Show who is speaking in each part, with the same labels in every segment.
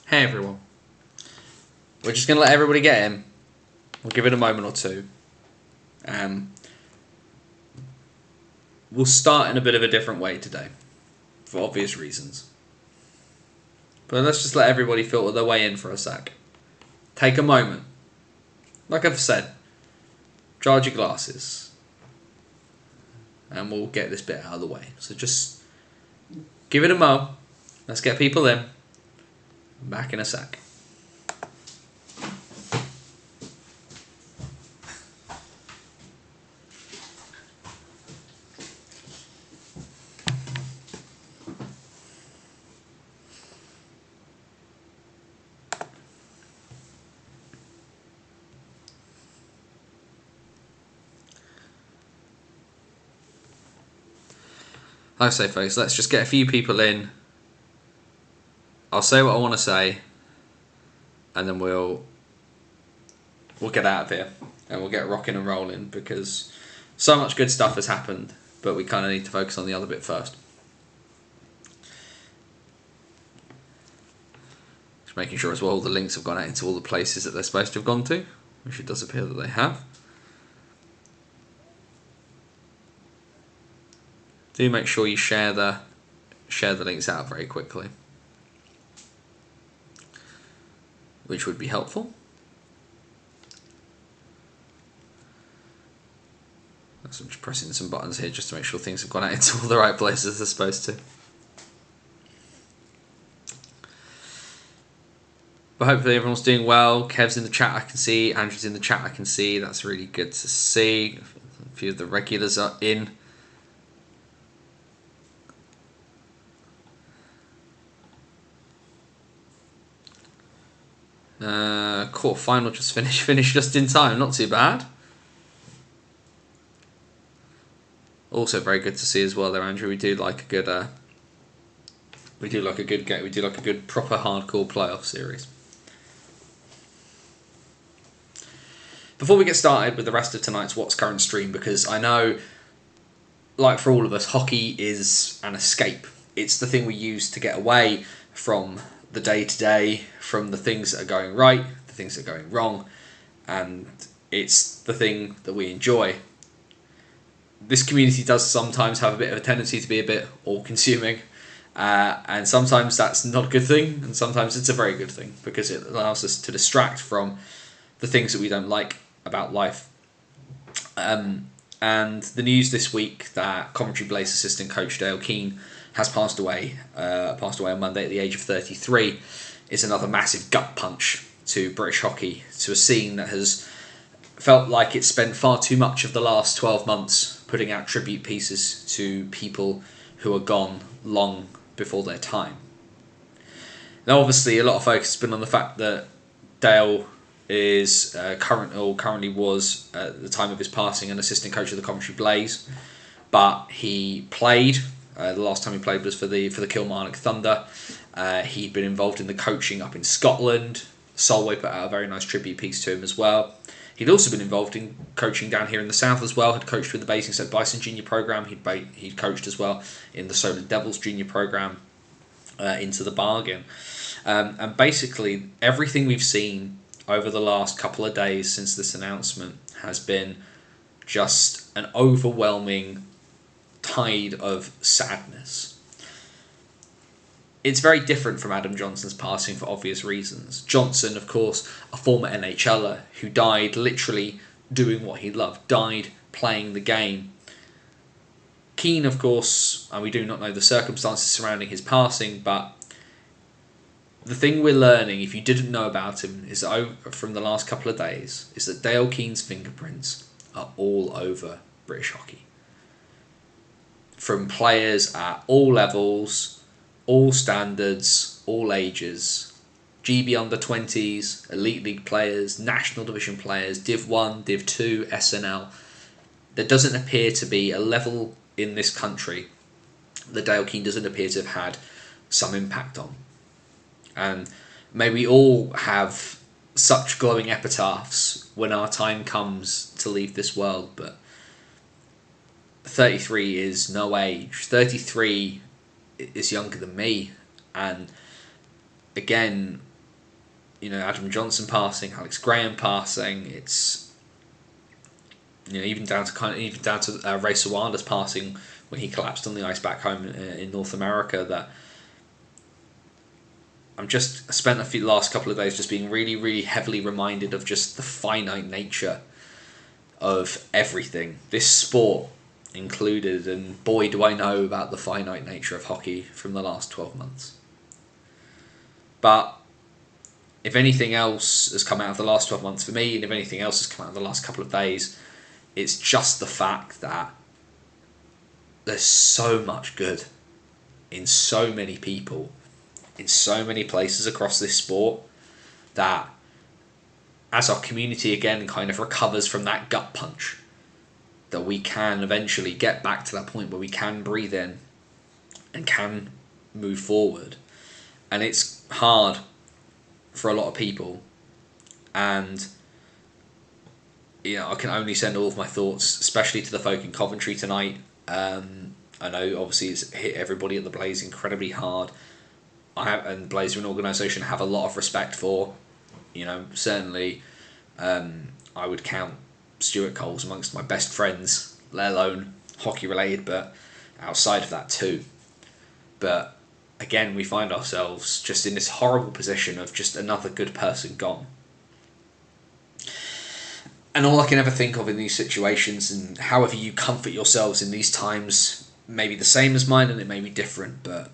Speaker 1: Hey everyone. We're just going to let everybody get in. We'll give it a moment or two. We'll start in a bit of a different way today, for obvious reasons. But let's just let everybody filter their way in for a sec. Take a moment. Like I've said, charge your glasses. And we'll get this bit out of the way. So just give it a mo. Let's get people in. Back in a sec. Like I say, folks, let's just get a few people in. I'll say what I want to say, and then we'll get out of here and we'll get rocking and rolling because so much good stuff has happened, but we kind of need to focus on the other bit first. Just making sure as well all the links have gone out into all the places that they're supposed to have gone to, which it does appear that they have. Do make sure you share the links out very quickly, which would be helpful. So I'm just pressing some buttons here just to make sure things have gone out into all the right places they're supposed to. But hopefully everyone's doing well. Kev's in the chat, I can see. Andrew's in the chat, I can see. That's really good to see. A few of the regulars are in. Quarter final just finished just in time. Not too bad. Also very good to see as well there, Andrew. We do like a good game. We do like a good proper hardcore playoff series. Before we get started with the rest of tonight's What's Current stream, because I know, like for all of us, hockey is an escape. It's the thing we use to get away from the day-to-day, from the things that are going right, the things that are going wrong, and it's the thing that we enjoy. This community does sometimes have a bit of a tendency to be a bit all-consuming, and sometimes that's not a good thing, and sometimes it's a very good thing, because it allows us to distract from the things that we don't like about life. And the news this week that Coventry Blaze assistant coach Dayle Keeno has passed away on Monday at the age of 33, is another massive gut punch to British hockey, to a scene that has felt like it's spent far too much of the last 12 months putting out tribute pieces to people who are gone long before their time. Now, obviously, a lot of focus has been on the fact that Dayle is currently was at the time of his passing an assistant coach of the Coventry Blaze, but he played. The last time he played was for the Kilmarnock Thunder. He'd been involved in the coaching up in Scotland. Solway put out a very nice tribute piece to him as well. He'd also been involved in coaching down here in the south as well. Had coached with the Basingstoke Bison Junior Programme. He'd coached as well in the Solent Devils Junior Programme into the bargain. And basically everything we've seen over the last couple of days since this announcement has been just an overwhelming tide of sadness. It's very different from Adam Johnson's passing for obvious reasons. Johnson, of course, a former NHLer who died literally doing what he loved, died playing the game. Keeno, of course, and we do not know the circumstances surrounding his passing, but the thing we're learning, if you didn't know about him, is from the last couple of days, is that Dayle Keeno's fingerprints are all over British hockey. From players at all levels, all standards, all ages, GB under-20s, Elite League players, National Division players, Div 1, Div 2, SNL. There doesn't appear to be a level in this country that Dayle Keeno doesn't appear to have had some impact on. And may we all have such glowing epitaphs when our time comes to leave this world, but 33 is no age. 33 is younger than me, and again, Adam Johnson passing, Alex Graham passing. It's even down to Ray Sawanda's passing when he collapsed on the ice back home in North America. That I spent the last couple of days just being really, really heavily reminded of just the finite nature of everything, this sport included, and boy do I know about the finite nature of hockey from the last 12 months. But if anything else has come out of the last 12 months for me, and if anything else has come out of the last couple of days, it's just the fact that there's so much good in so many people, in so many places across this sport, that as our community again kind of recovers from that gut punch, that we can eventually get back to that point where we can breathe in and can move forward. And it's hard for a lot of people, and I can only send all of my thoughts, especially to the folk in Coventry tonight. I know obviously it's hit everybody at the Blaze incredibly hard. And Blaze are an organisation I have a lot of respect for. Certainly I would count Stuart Coles amongst my best friends, let alone hockey related, but outside of that too. But again, we find ourselves just in this horrible position of just another good person gone. And all I can ever think of in these situations, and however you comfort yourselves in these times, may be the same as mine and it may be different, but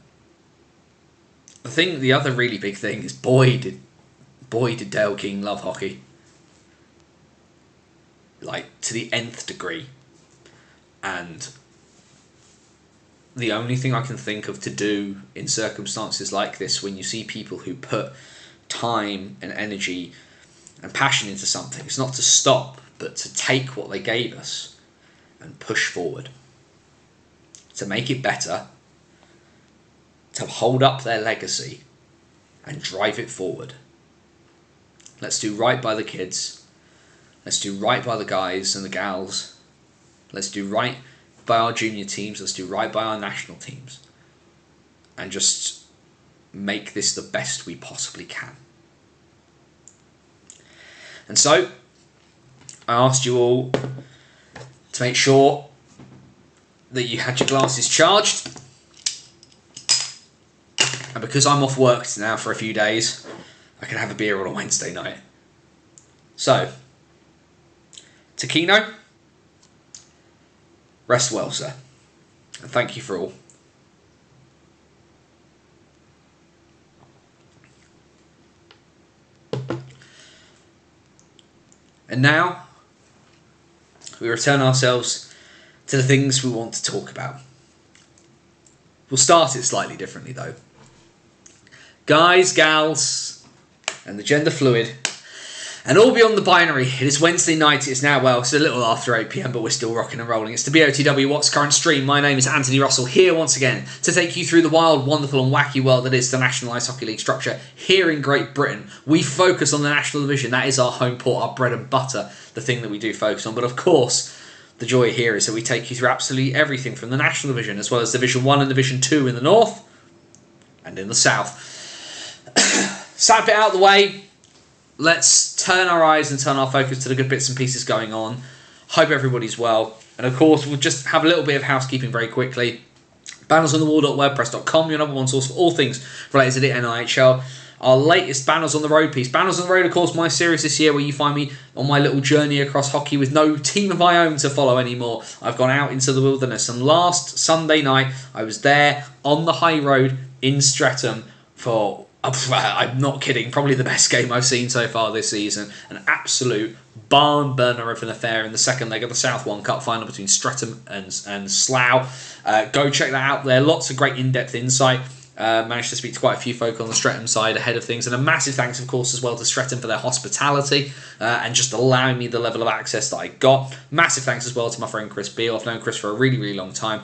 Speaker 1: the other really big thing is boy did Dayle King love hockey. Like, to the nth degree. And the only thing I can think of to do in circumstances like this, when you see people who put time and energy and passion into something, is not to stop, but to take what they gave us and push forward. To make it better. To hold up their legacy and drive it forward. Let's do right by the kids. Let's do right by the guys and the gals. Let's do right by our junior teams. Let's do right by our national teams. And just make this the best we possibly can. And so, I asked you all to make sure that you had your glasses charged. And because I'm off work now for a few days, I can have a beer on a Wednesday night. So, to Keeno, rest well, sir. And thank you for all. And now, we return ourselves to the things we want to talk about. We'll start it slightly differently though. Guys, gals, and the gender fluid, and all beyond the binary. It is Wednesday night. It's now, it's a little after 8 p.m, but we're still rocking and rolling. It's the BOTW What's Current Stream. My name is Anthony Russell, here once again to take you through the wild, wonderful and wacky world that is the National Ice Hockey League structure here in Great Britain. We focus on the National Division. That is our home port, our bread and butter, the thing that we do focus on. But of course, the joy here is that we take you through absolutely everything from the National Division, as well as Division 1 and Division 2 in the north and in the south. Sad bit out of the way. Let's turn our eyes and turn our focus to the good bits and pieces going on. Hope everybody's well. And of course, we'll just have a little bit of housekeeping very quickly. Bannersonthewall.wordpress.com, your number one source for all things related to the NIHL. Our latest Banners on the Road piece. Banners on the Road, of course, my series this year where you find me on my little journey across hockey with no team of my own to follow anymore. I've gone out into the wilderness. And last Sunday night, I was there on the high road in Streatham for, I'm not kidding, probably the best game I've seen so far this season. An absolute barn burner of an affair in the second leg of the South One Cup final between Streatham and Slough. Go check that out there. Lots of great in-depth insight. Managed to speak to quite a few folk on the Streatham side ahead of things, and a massive thanks of course as well to Streatham for their hospitality and just allowing me the level of access that I got. Massive thanks as well to my friend Chris Beale. I've known Chris for a really, really long time,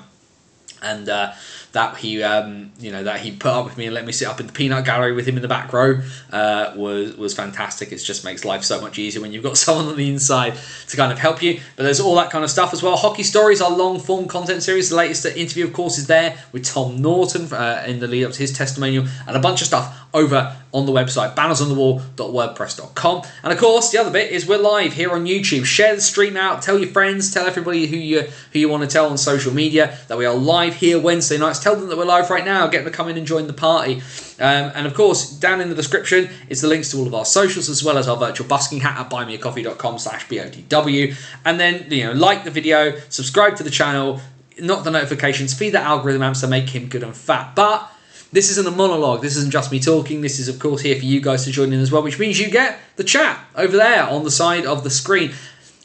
Speaker 1: and that he put up with me and let me sit up in the peanut gallery with him in the back row was fantastic. It just makes life so much easier when you've got someone on the inside to kind of help you. But there's all that kind of stuff as well. Hockey Stories, our long form content series. The latest interview, of course, is there with Tom Norton in the lead up to his testimonial, and a bunch of stuff over on the website, bannersonthewall.wordpress.com. And of course, the other bit is we're live here on YouTube. Share the stream out, tell your friends, tell everybody who you want to tell on social media that we are live here Wednesday nights. Tell them that we're live right now, get them to come in and join the party. And of course, down in the description is the links to all of our socials, as well as our virtual busking hat at buymeacoffee.com/BOTW. And then, like the video, subscribe to the channel, knock the notifications, feed that algorithm amps to make him good and fat. But this isn't a monologue. This isn't just me talking. This is, of course, here for you guys to join in as well, which means you get the chat over there on the side of the screen.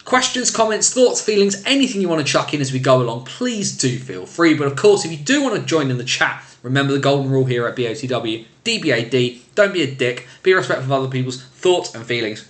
Speaker 1: Questions, comments, thoughts, feelings, anything you want to chuck in as we go along, please do feel free. But of course, if you do want to join in the chat, remember the golden rule here at BOTW, DBAD, don't be a dick, be respectful of other people's thoughts and feelings.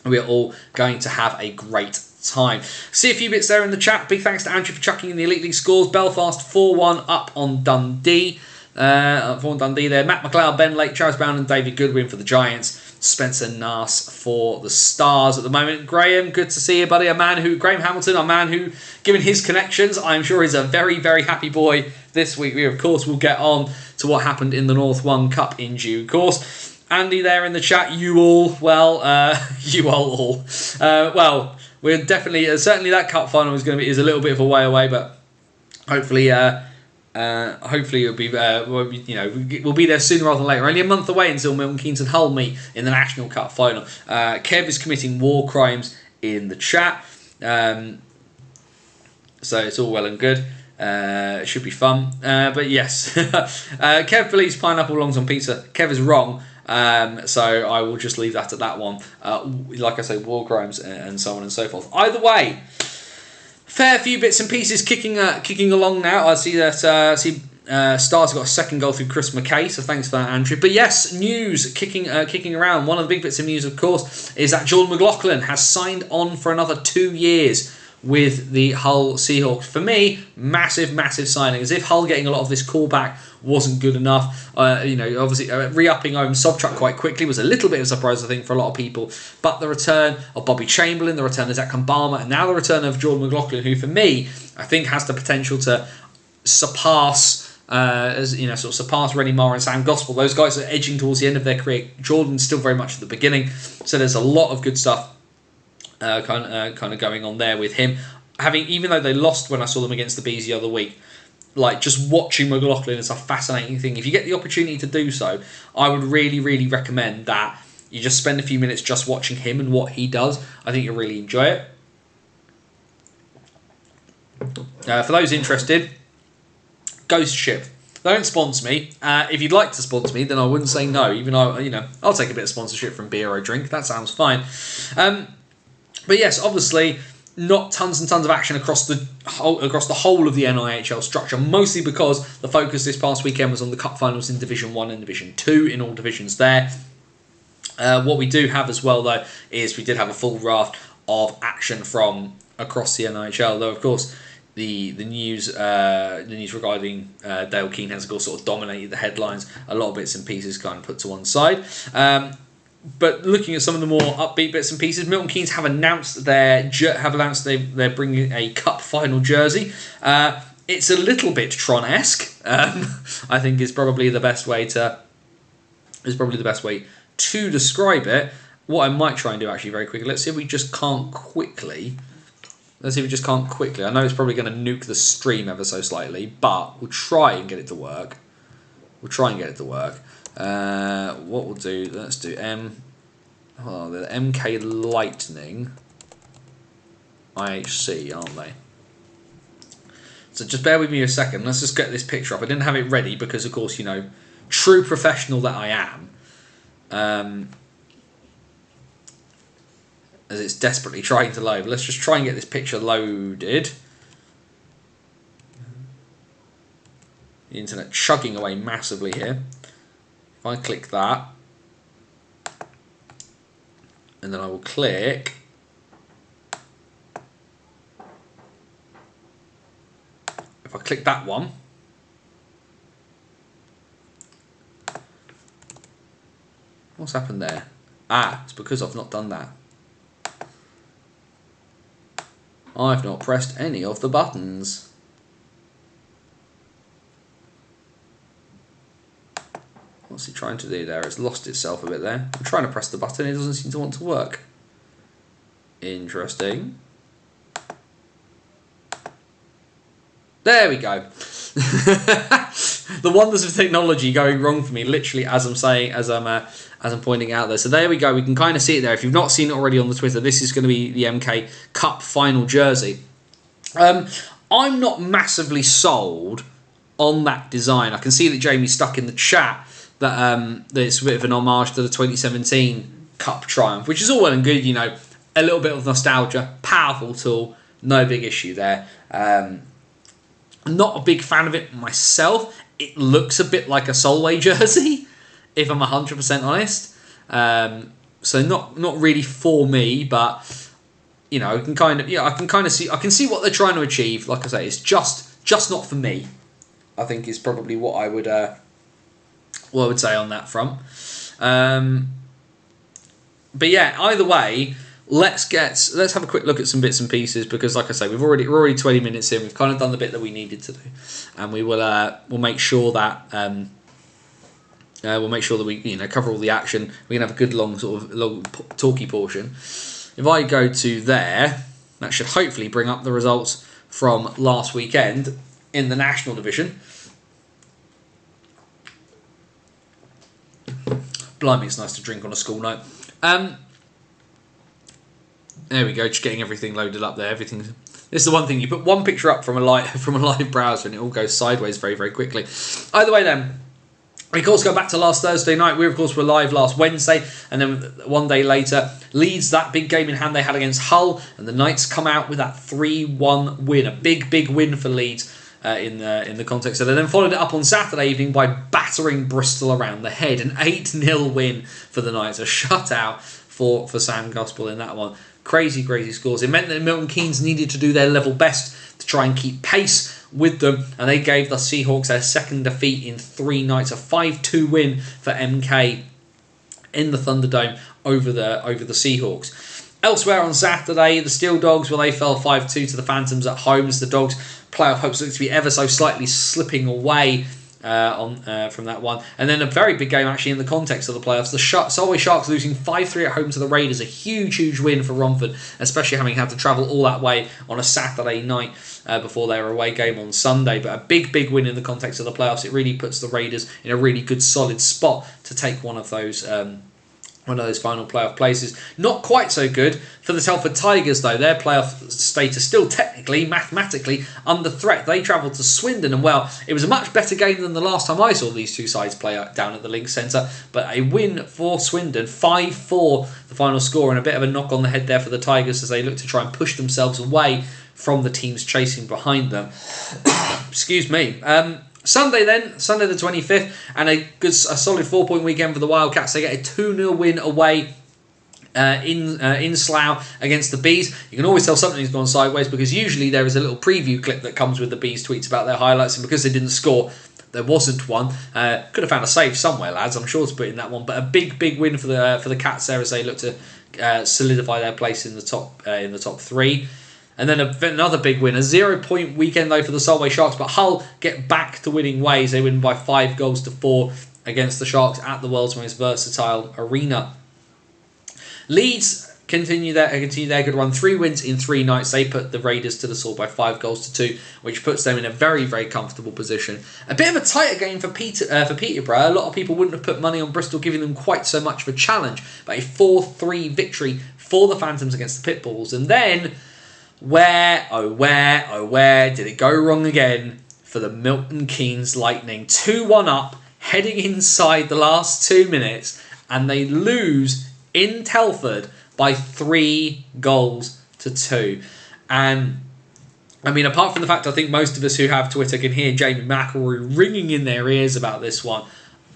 Speaker 1: We are all going to have a great time. See a few bits there in the chat. Big thanks to Andrew for chucking in the Elite League scores. Belfast 4-1 up on Dundee. 4-1 Dundee there. Matt McLeod, Ben Lake, Charles Brown and David Goodwin for the Giants. Spencer Nass for the Stars at the moment. Graham, good to see you, buddy. Graham Hamilton, a man who, given his connections, I'm sure is a very, very happy boy this week. We, of course, will get on to what happened in the North One Cup in due course. Andy there in the chat, you all, well, well, we're definitely, certainly that cup final is a little bit of a way away, but hopefully, it'll be, we'll be there sooner rather than later. Only a month away until Milton Keynes and Hull meet in the National Cup final. Kev is committing war crimes in the chat, so it's all well and good. It should be fun, but yes, Kev believes pineapple belongs on pizza. Kev is wrong. So I will just leave that at that one. Like I say, war crimes and so on and so forth. Either way, fair few bits and pieces kicking along now. I see that Stars got a second goal through Chris McKay, so thanks for that, Andrew. But yes, news kicking around. One of the big bits of news, of course, is that Jordan McLaughlin has signed on for another 2 years with the Hull Seahawks. For me, massive signing. As if Hull getting a lot of this callback wasn't good enough. Obviously re-upping Owen Sobchak quite quickly was a little bit of a surprise, I think, for a lot of people. But the return of Bobby Chamberlain, the return of Zach Balmer, and now the return of Jordan McLaughlin, who for me, I think has the potential to surpass surpass Rennie Marr and Sam Gospel. Those guys are edging towards the end of their career. Jordan's still very much at the beginning. So there's a lot of good stuff kind of going on there with him. Even though they lost when I saw them against the Bees the other week, like just watching McLaughlin is a fascinating thing. If you get the opportunity to do so, I would really recommend that you just spend a few minutes just watching him and what he does. I think you'll really enjoy it. For those interested, Ghost Ship. They don't sponsor me. If you'd like to sponsor me, then I wouldn't say no. Even though I'll take a bit of sponsorship from beer or drink. That sounds fine. But yes, obviously, not tons and tons of action across the whole of the NIHL structure, mostly because the focus this past weekend was on the cup finals in Division 1 and Division 2, in all divisions there. What we do have as well, though, is we did have a full raft of action from across the NIHL, though, of course, the news regarding Dayle Keene has, of course, sort of dominated the headlines. A lot of bits and pieces kind of put to one side. But looking at some of the more upbeat bits and pieces, Milton Keynes have announced they're bringing a cup final jersey. It's a little bit Tron-esque. I think is probably the best way to describe it. What I might try and do actually very quickly. Let's see if we just can't quickly. I know it's probably going to nuke the stream ever so slightly, but we'll try and get it to work. What we'll do, let's do the MK Lightning IHC, aren't they? So just bear with me a second. Let's just get this picture up. I didn't have it ready because, of course, true professional that I am, as it's desperately trying to load. Let's just try and get this picture loaded. The internet chugging away massively here. If I click that, and then I will click if I click that one, what's happened there? It's because I've not done that. I've not pressed any of the buttons. What's it trying to do there? It's lost itself a bit there. I'm trying to press the button. It doesn't seem to want to work. Interesting. There we go. The wonders of technology going wrong for me, literally as I'm pointing out there. So there we go. We can kind of see it there. If you've not seen it already on the Twitter, this is going to be the MK Cup final jersey. I'm not massively sold on that design. I can see that Jamie stuck in the chat that it's a bit of an homage to the 2017 Cup Triumph, which is all well and good, you know, a little bit of nostalgia, powerful tool, no big issue there. I'm not a big fan of it myself. It looks a bit like a Solway jersey, if I'm 100% honest. So not really for me, but you know, I can kind of see what they're trying to achieve. Like I say, it's just not for me. I think is probably what I would say on that front. But yeah, either way, let's have a quick look at some bits and pieces, because like I say, we're already 20 minutes in. We've kind of done the bit that we needed to do, and we'll make sure that we cover all the action. We can have a good long talky portion. If I go to there, that should hopefully bring up the results from last weekend in the National Division. Blimey, it's nice to drink on a school night. There we go, just getting everything loaded up there. This is the one thing, you put one picture up from a live browser and it all goes sideways very, very quickly. Either way then, we of course go back to last Thursday night. We of course were live last Wednesday, and then one day later, Leeds, that big game in hand they had against Hull, and the Knights come out with that 3-1 win. A big win for Leeds in the context of it. Then followed it up on Saturday evening by battering Bristol around the head. An 8-0 win for the Knights. A shutout for Sam Gospel in that one. Crazy scores. It meant that Milton Keynes needed to do their level best to try and keep pace with them, and they gave the Seahawks their second defeat in 3 nights. A 5-2 win for MK in the Thunderdome over the Seahawks. Elsewhere on Saturday, the Steel Dogs, they fell 5-2 to the Phantoms at home, as the Dogs' playoff hopes look to be ever so slightly slipping away from that one. And then a very big game actually in the context of the playoffs. The Solway Sharks losing 5-3 at home to the Raiders. A huge win for Romford, especially having had to travel all that way on a Saturday night before their away game on Sunday. But a big win in the context of the playoffs. It really puts the Raiders in a really good solid spot to take one of those final playoff places. Not quite so good for the Telford Tigers, though. Their playoff status still technically, mathematically, under threat. They travelled to Swindon, and well, it was a much better game than the last time I saw these two sides play down at the Link Centre. But a win for Swindon, 5-4 the final score, and a bit of a knock on the head there for the Tigers as they look to try and push themselves away from the teams chasing behind them. Excuse me. Sunday the 25th, and a solid 4-point weekend for the Wildcats. They get a 2-0 win away in Slough against the Bees. You can always tell something's gone sideways, because usually there is a little preview clip that comes with the Bees tweets about their highlights, and because they didn't score, there wasn't one. Could have found a save somewhere, lads, I'm sure, to put in that one. But a big win for the Cats there as they look to solidify their place in the top 3. And then another big win, a 0-point weekend though for the Solway Sharks, but Hull get back to winning ways. They win by 5-4 against the Sharks at the world's most versatile arena. Leeds continue their good run. 3 wins in 3 nights. They put the Raiders to the sword by 5-2, which puts them in a very comfortable position. A bit of a tighter game for Peterborough. A lot of people wouldn't have put money on Bristol giving them quite so much of a challenge, but a 4-3 victory for the Phantoms against the Pitbulls. And then where did it go wrong again for the Milton Keynes Lightning? 2-1 up, heading inside the last 2 minutes, and they lose in Telford by 3-2. And I mean, apart from the fact I think most of us who have Twitter can hear Jamie McElroy ringing in their ears about this one.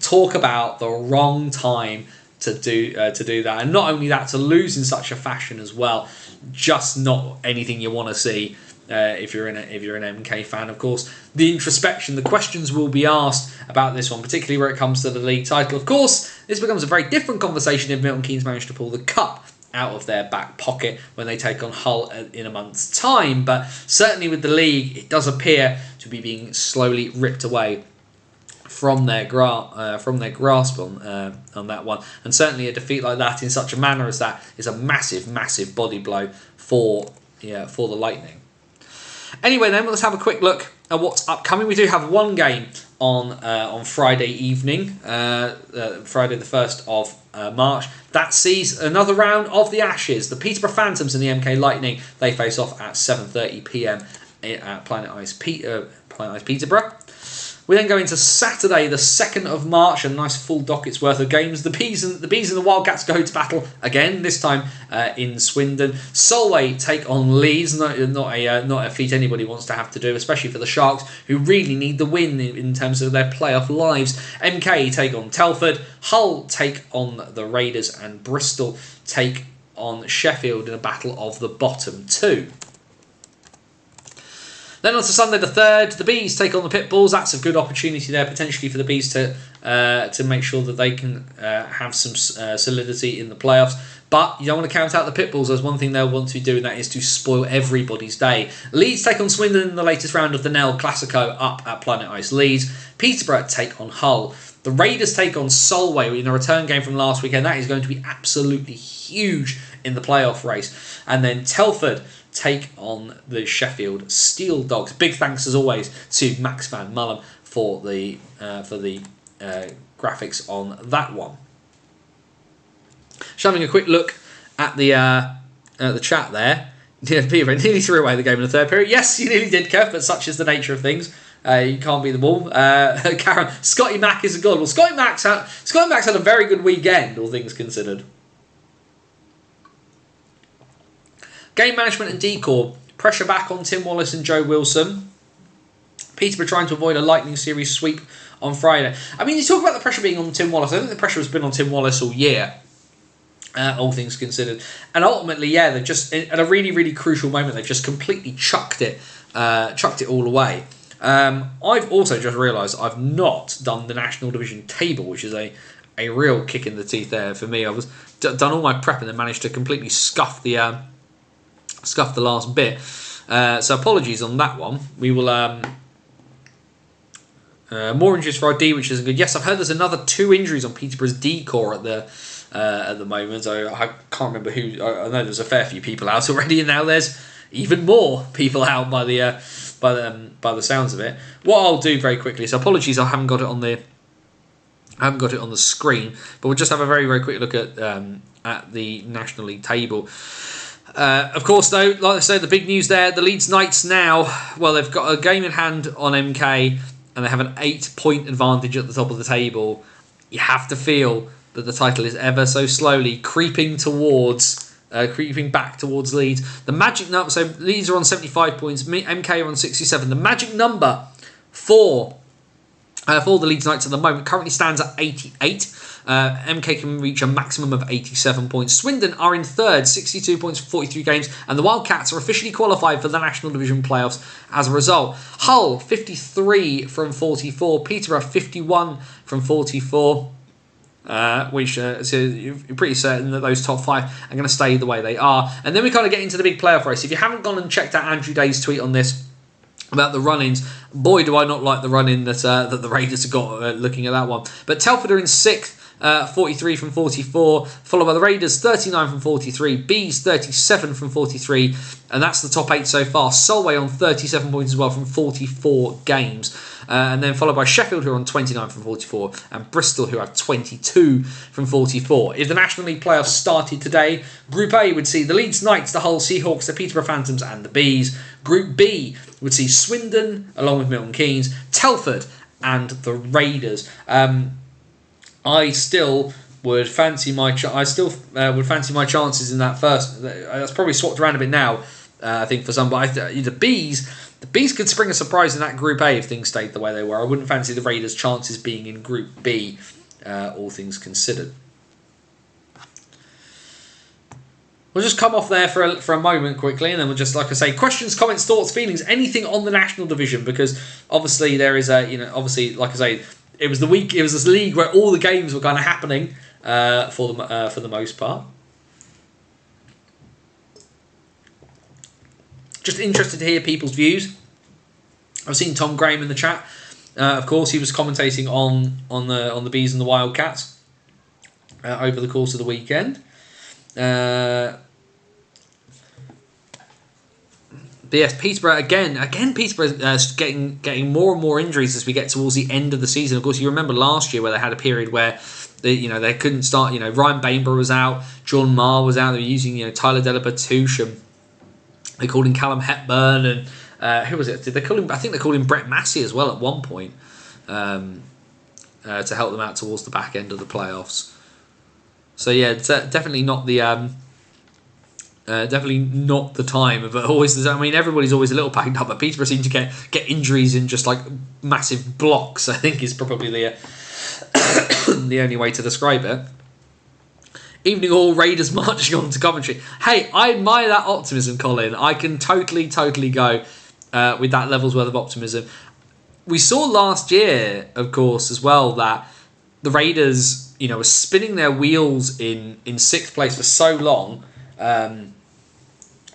Speaker 1: Talk about the wrong time to do that, and not only that, to lose in such a fashion as well. Just not anything you want to see if you're an MK fan. Of course, the introspection, the questions will be asked about this one, particularly where it comes to the league title. Of course, this becomes a very different conversation if Milton Keynes manage to pull the cup out of their back pocket when they take on Hull in a month's time. But certainly with the league, it does appear to be being slowly ripped away from their grasp on that one, and certainly a defeat like that in such a manner as that is a massive body blow for the Lightning. Anyway, then let's have a quick look at what's upcoming. We do have one game on Friday evening, Friday the 1st of March. That sees another round of the Ashes. The Peterborough Phantoms and the MK Lightning, they face off at 7:30 p.m. at Planet Ice Peterborough. We then go into Saturday, the 2nd of March, a nice full docket's worth of games. The Bees and the Wildcats go to battle again, this time in Swindon. Solway take on Leeds, not a feat anybody wants to have to do, especially for the Sharks, who really need the win in terms of their playoff lives. MK take on Telford, Hull take on the Raiders, and Bristol take on Sheffield in a battle of the bottom two. Then on to Sunday the 3rd, the Bees take on the Pitbulls. That's a good opportunity there, potentially, for the Bees to make sure that they can have some solidity in the playoffs. But you don't want to count out the Pitbulls. There's one thing they'll want to do, and that is to spoil everybody's day. Leeds take on Swindon in the latest round of the Nell Classico up at Planet Ice Leeds. Peterborough take on Hull. The Raiders take on Solway in a return game from last weekend. That is going to be absolutely huge in the playoff race. And then Telford take on the Sheffield Steel Dogs. Big thanks as always to Max van Mullen for the graphics on that one. Just having a quick look at the chat there. Yeah, Peter nearly threw away the game in the third period. Yes, you nearly did, Kev, but such is the nature of things. You can't beat them all. Karen, Scotty Mack is a god. Well, Scotty Mack's had a very good weekend, all things considered. Game management and decor. Pressure back on Tim Wallace and Joe Wilson. Peterborough trying to avoid a Lightning Series sweep on Friday. I mean, you talk about the pressure being on Tim Wallace. I think the pressure has been on Tim Wallace all year, all things considered. And ultimately, yeah, they've just, at a really crucial moment, they've just completely chucked it all away. I've also just realised I've not done the National Division table, which is a real kick in the teeth there for me. I was done all my prep and then managed to completely scuff the last bit. So apologies on that one. We will more injuries for our D, which isn't good. Yes, I've heard there's another 2 injuries on Peterborough's D core at the moment. So I can't remember who. I know there's a fair few people out already, and now there's even more people out by the sounds of it. What I'll do very quickly. So apologies, I haven't got it on the screen, but we'll just have a very quick look at the National League table. Of course, though, like I said, the big news there, the Leeds Knights now, well, they've got a game in hand on MK, and they have an 8-point advantage at the top of the table. You have to feel that the title is ever so slowly creeping back towards Leeds. The magic number, so Leeds are on 75 points, MK are on 67. The magic number for the Leeds Knights at the moment currently stands at 88. MK can reach a maximum of 87 points. Swindon are in third, 62 points for 43 games, and the Wildcats are officially qualified for the National Division playoffs as a result. Hull, 53 from 44. Peterborough, 51 from 44. Which so you're pretty certain that those top 5 are going to stay the way they are. And then we kind of get into the big playoff race. If you haven't gone and checked out Andrew Day's tweet on this about the run-ins, boy, do I not like the run-in that the Raiders have got looking at that one. But Telford are in 6th. 43 from 44, followed by the Raiders, 39 from 43, Bees 37 from 43, and that's the top 8 so far. Solway on 37 points as well from 44 games, and then followed by Sheffield, who are on 29 from 44, and Bristol, who have 22 from 44. If the National League playoffs started today, Group A would see the Leeds Knights, the Hull Seahawks, the Peterborough Phantoms, and the Bees. Group B would see Swindon, along with Milton Keynes, Telford, and the Raiders. I still would fancy my chances in that first. That's probably swapped around a bit now, I think, for some. But the Bees could spring a surprise in that Group A if things stayed the way they were. I wouldn't fancy the Raiders' chances being in Group B, all things considered. We'll just come off there for a moment quickly, and then we'll just, like I say, questions, comments, thoughts, feelings, anything on the National Division, because obviously there is obviously, like I say, it was this league where all the games were kind of happening for the most part. Just interested to hear people's views. I've seen Tom Graham in the chat Of course, he was commentating on the Bees and the Wildcats over the course of the weekend. But yes, Peterborough again. Peterborough getting more and more injuries as we get towards the end of the season. Of course, you remember last year where they had a period where they couldn't start. Ryan Bainborough was out, John Marr was out. They were using Tyler Delabertouche, and they called in Callum Hepburn, and who was it? Did they call him? I think they called him Brett Massey as well at one point to help them out towards the back end of the playoffs. So yeah, it's definitely not the. Definitely not the time, but always. I mean, everybody's always a little banged up, but Peterborough seem to get injuries in just like massive blocks. I think is probably the the only way to describe it. Evening all, Raiders marching on to Coventry. Hey, I admire that optimism, Colin. I can totally go with that level's worth of optimism. We saw last year, of course, as well, that the Raiders, were spinning their wheels in sixth place for so long.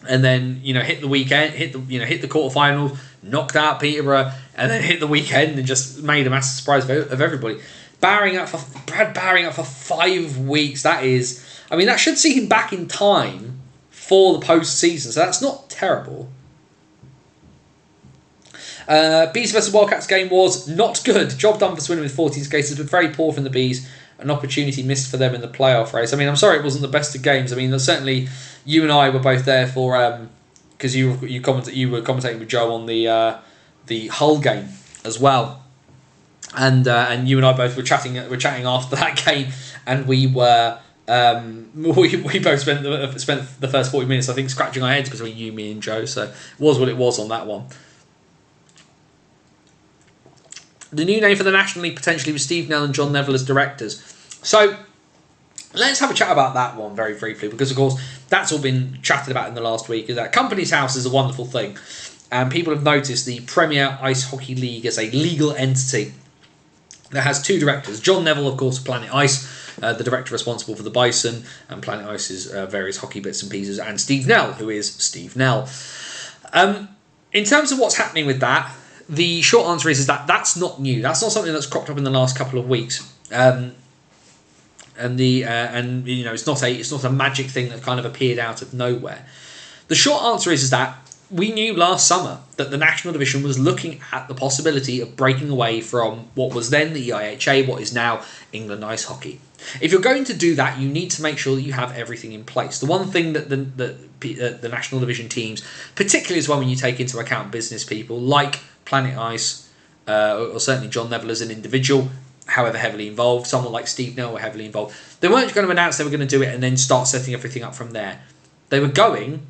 Speaker 1: And then hit the weekend, hit the quarterfinals, knocked out Peterborough, and then hit the weekend and just made a massive surprise of everybody. Brad Barring out for 5 weeks. That should see him back in time for the post-season. So that's not terrible. Bees versus Wildcats game was not good. Job done for Swindon with 14 cases, but very poor from the Bees. An opportunity missed for them in the playoff race. I mean, I'm sorry it wasn't the best of games. I mean, certainly you and I were both there for because you were commentating with Joe on the Hull game as well, and you and I both were chatting after that game, and we were we both spent the first 40 minutes I think scratching our heads between you, me, and Joe. So it was what it was on that one. The new name for the National League potentially was Steve Nell and John Neville as directors. So let's have a chat about that one very briefly, because of course that's all been chatted about in the last week. Is that Companies House is a wonderful thing, and people have noticed the Premier Ice Hockey League as a legal entity that has 2 directors. John Neville, of course, of Planet Ice, the director responsible for the Bison and Planet Ice's various hockey bits and pieces, and Steve Nell, who is Steve Nell. In terms of what's happening with that, the short answer is that that's not new. That's not something that's cropped up in the last couple of weeks. It's not a magic thing that kind of appeared out of nowhere. The short answer is that we knew last summer that the National Division was looking at the possibility of breaking away from what was then the EIHA, what is now England Ice Hockey. If you're going to do that, you need to make sure that you have everything in place. The one thing that the National Division teams, particularly as well when you take into account business people like Planet Ice, or certainly John Neville as an individual, however heavily involved, someone like Steve Nell were heavily involved. They weren't going to announce they were going to do it and then start setting everything up from there. They were going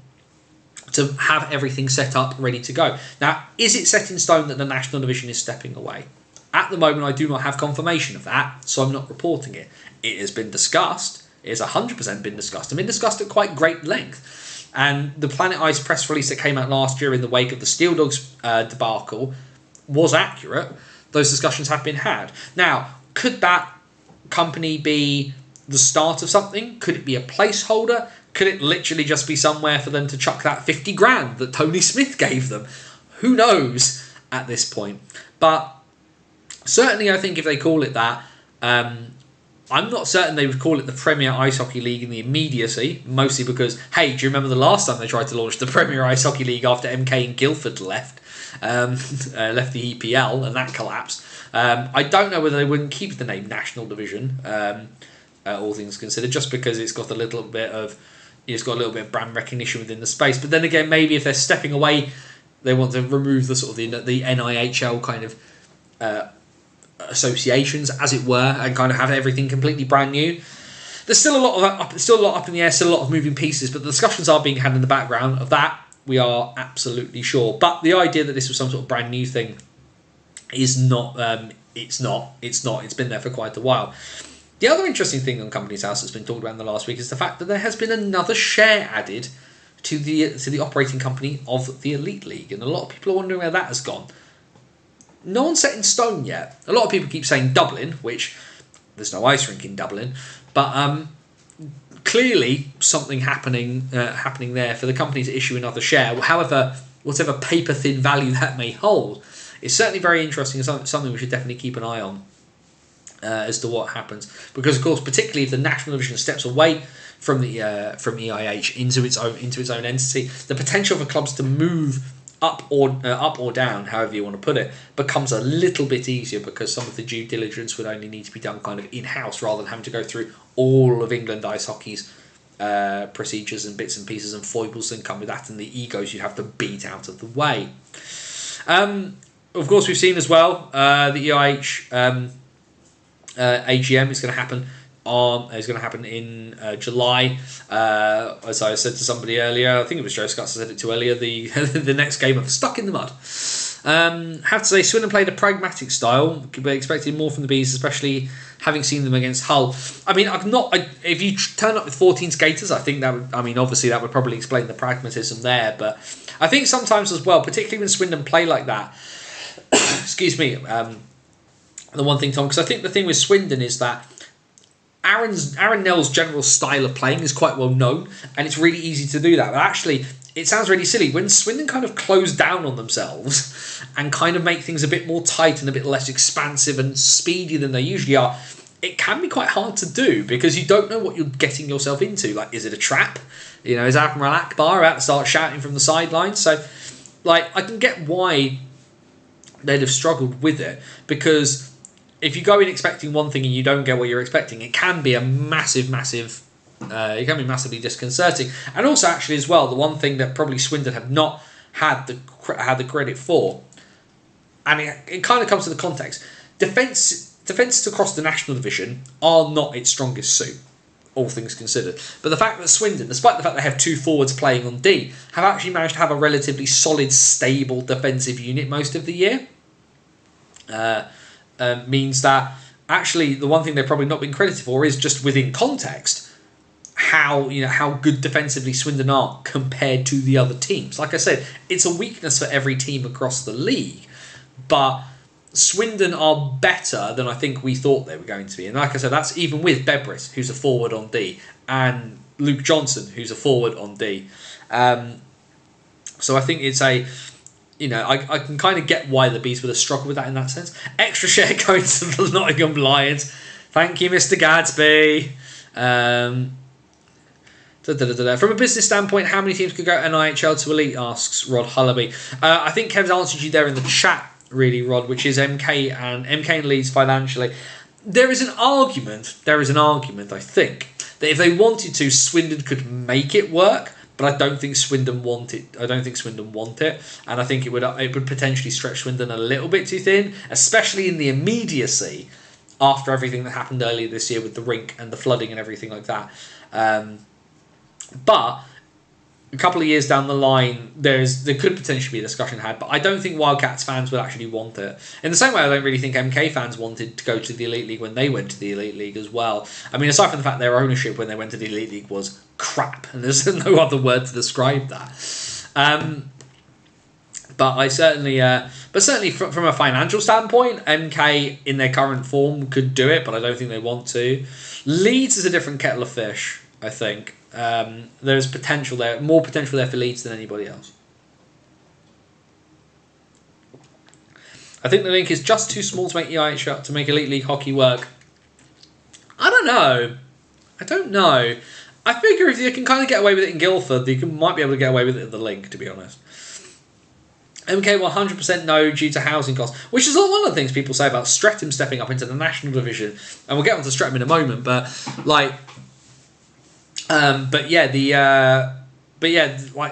Speaker 1: to have everything set up, ready to go. Now, is it set in stone that the National Division is stepping away? At the moment, I do not have confirmation of that, so I'm not reporting it. It has been discussed. It has 100% been discussed, and been discussed at quite great length. And the Planet Ice press release that came out last year in the wake of the Steel Dogs debacle was accurate. Those discussions have been had. Now, could that company be the start of something? Could it be a placeholder? Could it literally just be somewhere for them to chuck that 50 grand that Tony Smith gave them? Who knows at this point? But certainly I think if they call it that, I'm not certain they would call it the Premier Ice Hockey League in the immediacy, mostly because, hey, do you remember the last time they tried to launch the Premier Ice Hockey League after MK and Guildford left the EPL and that collapsed? I don't know whether they wouldn't keep the name National Division, all things considered, just because it's got a little bit of brand recognition within the space. But then again, maybe if they're stepping away, they want to remove the sort of the NIHL kind of associations, as it were, and kind of have everything completely brand new. There's still a lot up in the air, still a lot of moving pieces, but the discussions are being had in the background. Of that, we are absolutely sure. But the idea that this was some sort of brand new thing is not. It's not. It's been there for quite a while. The other interesting thing on Companies House that's been talked about in the last week is the fact that there has been another share added to the operating company of the Elite League, and a lot of people are wondering where that has gone. No one's set in stone yet. A lot of people keep saying Dublin, which there's no ice rink in Dublin, but clearly something happening there for the company to issue another share. However, whatever paper thin value that may hold, it's certainly very interesting and something we should definitely keep an eye on as to what happens. Because, of course, particularly if the national division steps away from the from EIH into its own entity, the potential for clubs to move up or down, however you want to put it, becomes a little bit easier, because some of the due diligence would only need to be done kind of in-house rather than having to go through all of England ice hockey's procedures and bits and pieces and foibles that come with that, and the egos you have to beat out of the way. Of course, we've seen as well the EIH AGM is going to happen in July. As I said to somebody earlier, I think it was Joe Scutts I said it to earlier, the the next game of Stuck in the Mud. Have to say, Swindon played a pragmatic style. We expected more from the Bees, especially having seen them against Hull. I mean, if you turn up with 14 skaters, I think that would, obviously that would probably explain the pragmatism there. But I think sometimes as well, particularly when Swindon play like that, excuse me, the one thing, Tom, because I think the thing with Swindon is that Aaron Nell's general style of playing is quite well known, and it's really easy to do that. But actually, it sounds really silly. When Swindon kind of close down on themselves and kind of make things a bit more tight and a bit less expansive and speedy than they usually are, it can be quite hard to do, because you don't know what you're getting yourself into. Like, is it a trap? Is Admiral Akbar about to start shouting from the sidelines? So, I can get why they'd have struggled with it, because if you go in expecting one thing and you don't get what you're expecting, it can be a massive, it can be massively disconcerting. And also, actually, as well, the one thing that probably Swindon have not had the credit for, and it kind of comes to the context. Defences across the National Division are not its strongest suit, all things considered. But the fact that Swindon, despite the fact they have two forwards playing on D, have actually managed to have a relatively solid, stable defensive unit most of the year, means that actually the one thing they've probably not been credited for is just within context how good defensively Swindon are compared to the other teams. Like I said, it's a weakness for every team across the league, but Swindon are better than I think we thought they were going to be. And like I said, that's even with Bebris, who's a forward on D, and Luke Johnson, who's a forward on D. So I think it's I can kind of get why the Bees would have struggled with that in that sense. Extra share going to the Nottingham Lions. Thank you, Mr. Gadsby. From a business standpoint, how many teams could go NIHL to Elite, asks Rod Hullaby. I think Kev's answered you there in the chat, really, Rod, which is MK and Leeds financially. There is an argument, I think, that if they wanted to, Swindon could make it work. But I don't think Swindon want it. And I think it would potentially stretch Swindon a little bit too thin, especially in the immediacy after everything that happened earlier this year with the rink and the flooding and everything like that. But a couple of years down the line, there could potentially be a discussion had, but I don't think Wildcats fans would actually want it. In the same way, I don't really think MK fans wanted to go to the Elite League when they went to the Elite League as well. I mean, aside from the fact their ownership when they went to the Elite League was crap, and there's no other word to describe that. But I certainly, from a financial standpoint, MK in their current form could do it, but I don't think they want to. Leeds is a different kettle of fish, I think. There's potential there, more potential there for Leeds than anybody else. I think the link is just too small to make EIH to make Elite League hockey work. I don't know. I figure if you can kind of get away with it in Guildford, you might be able to get away with it at the link, to be honest. MK 100% no due to housing costs, which is one of the things people say about Streatham stepping up into the National Division, and we'll get onto Streatham in a moment. But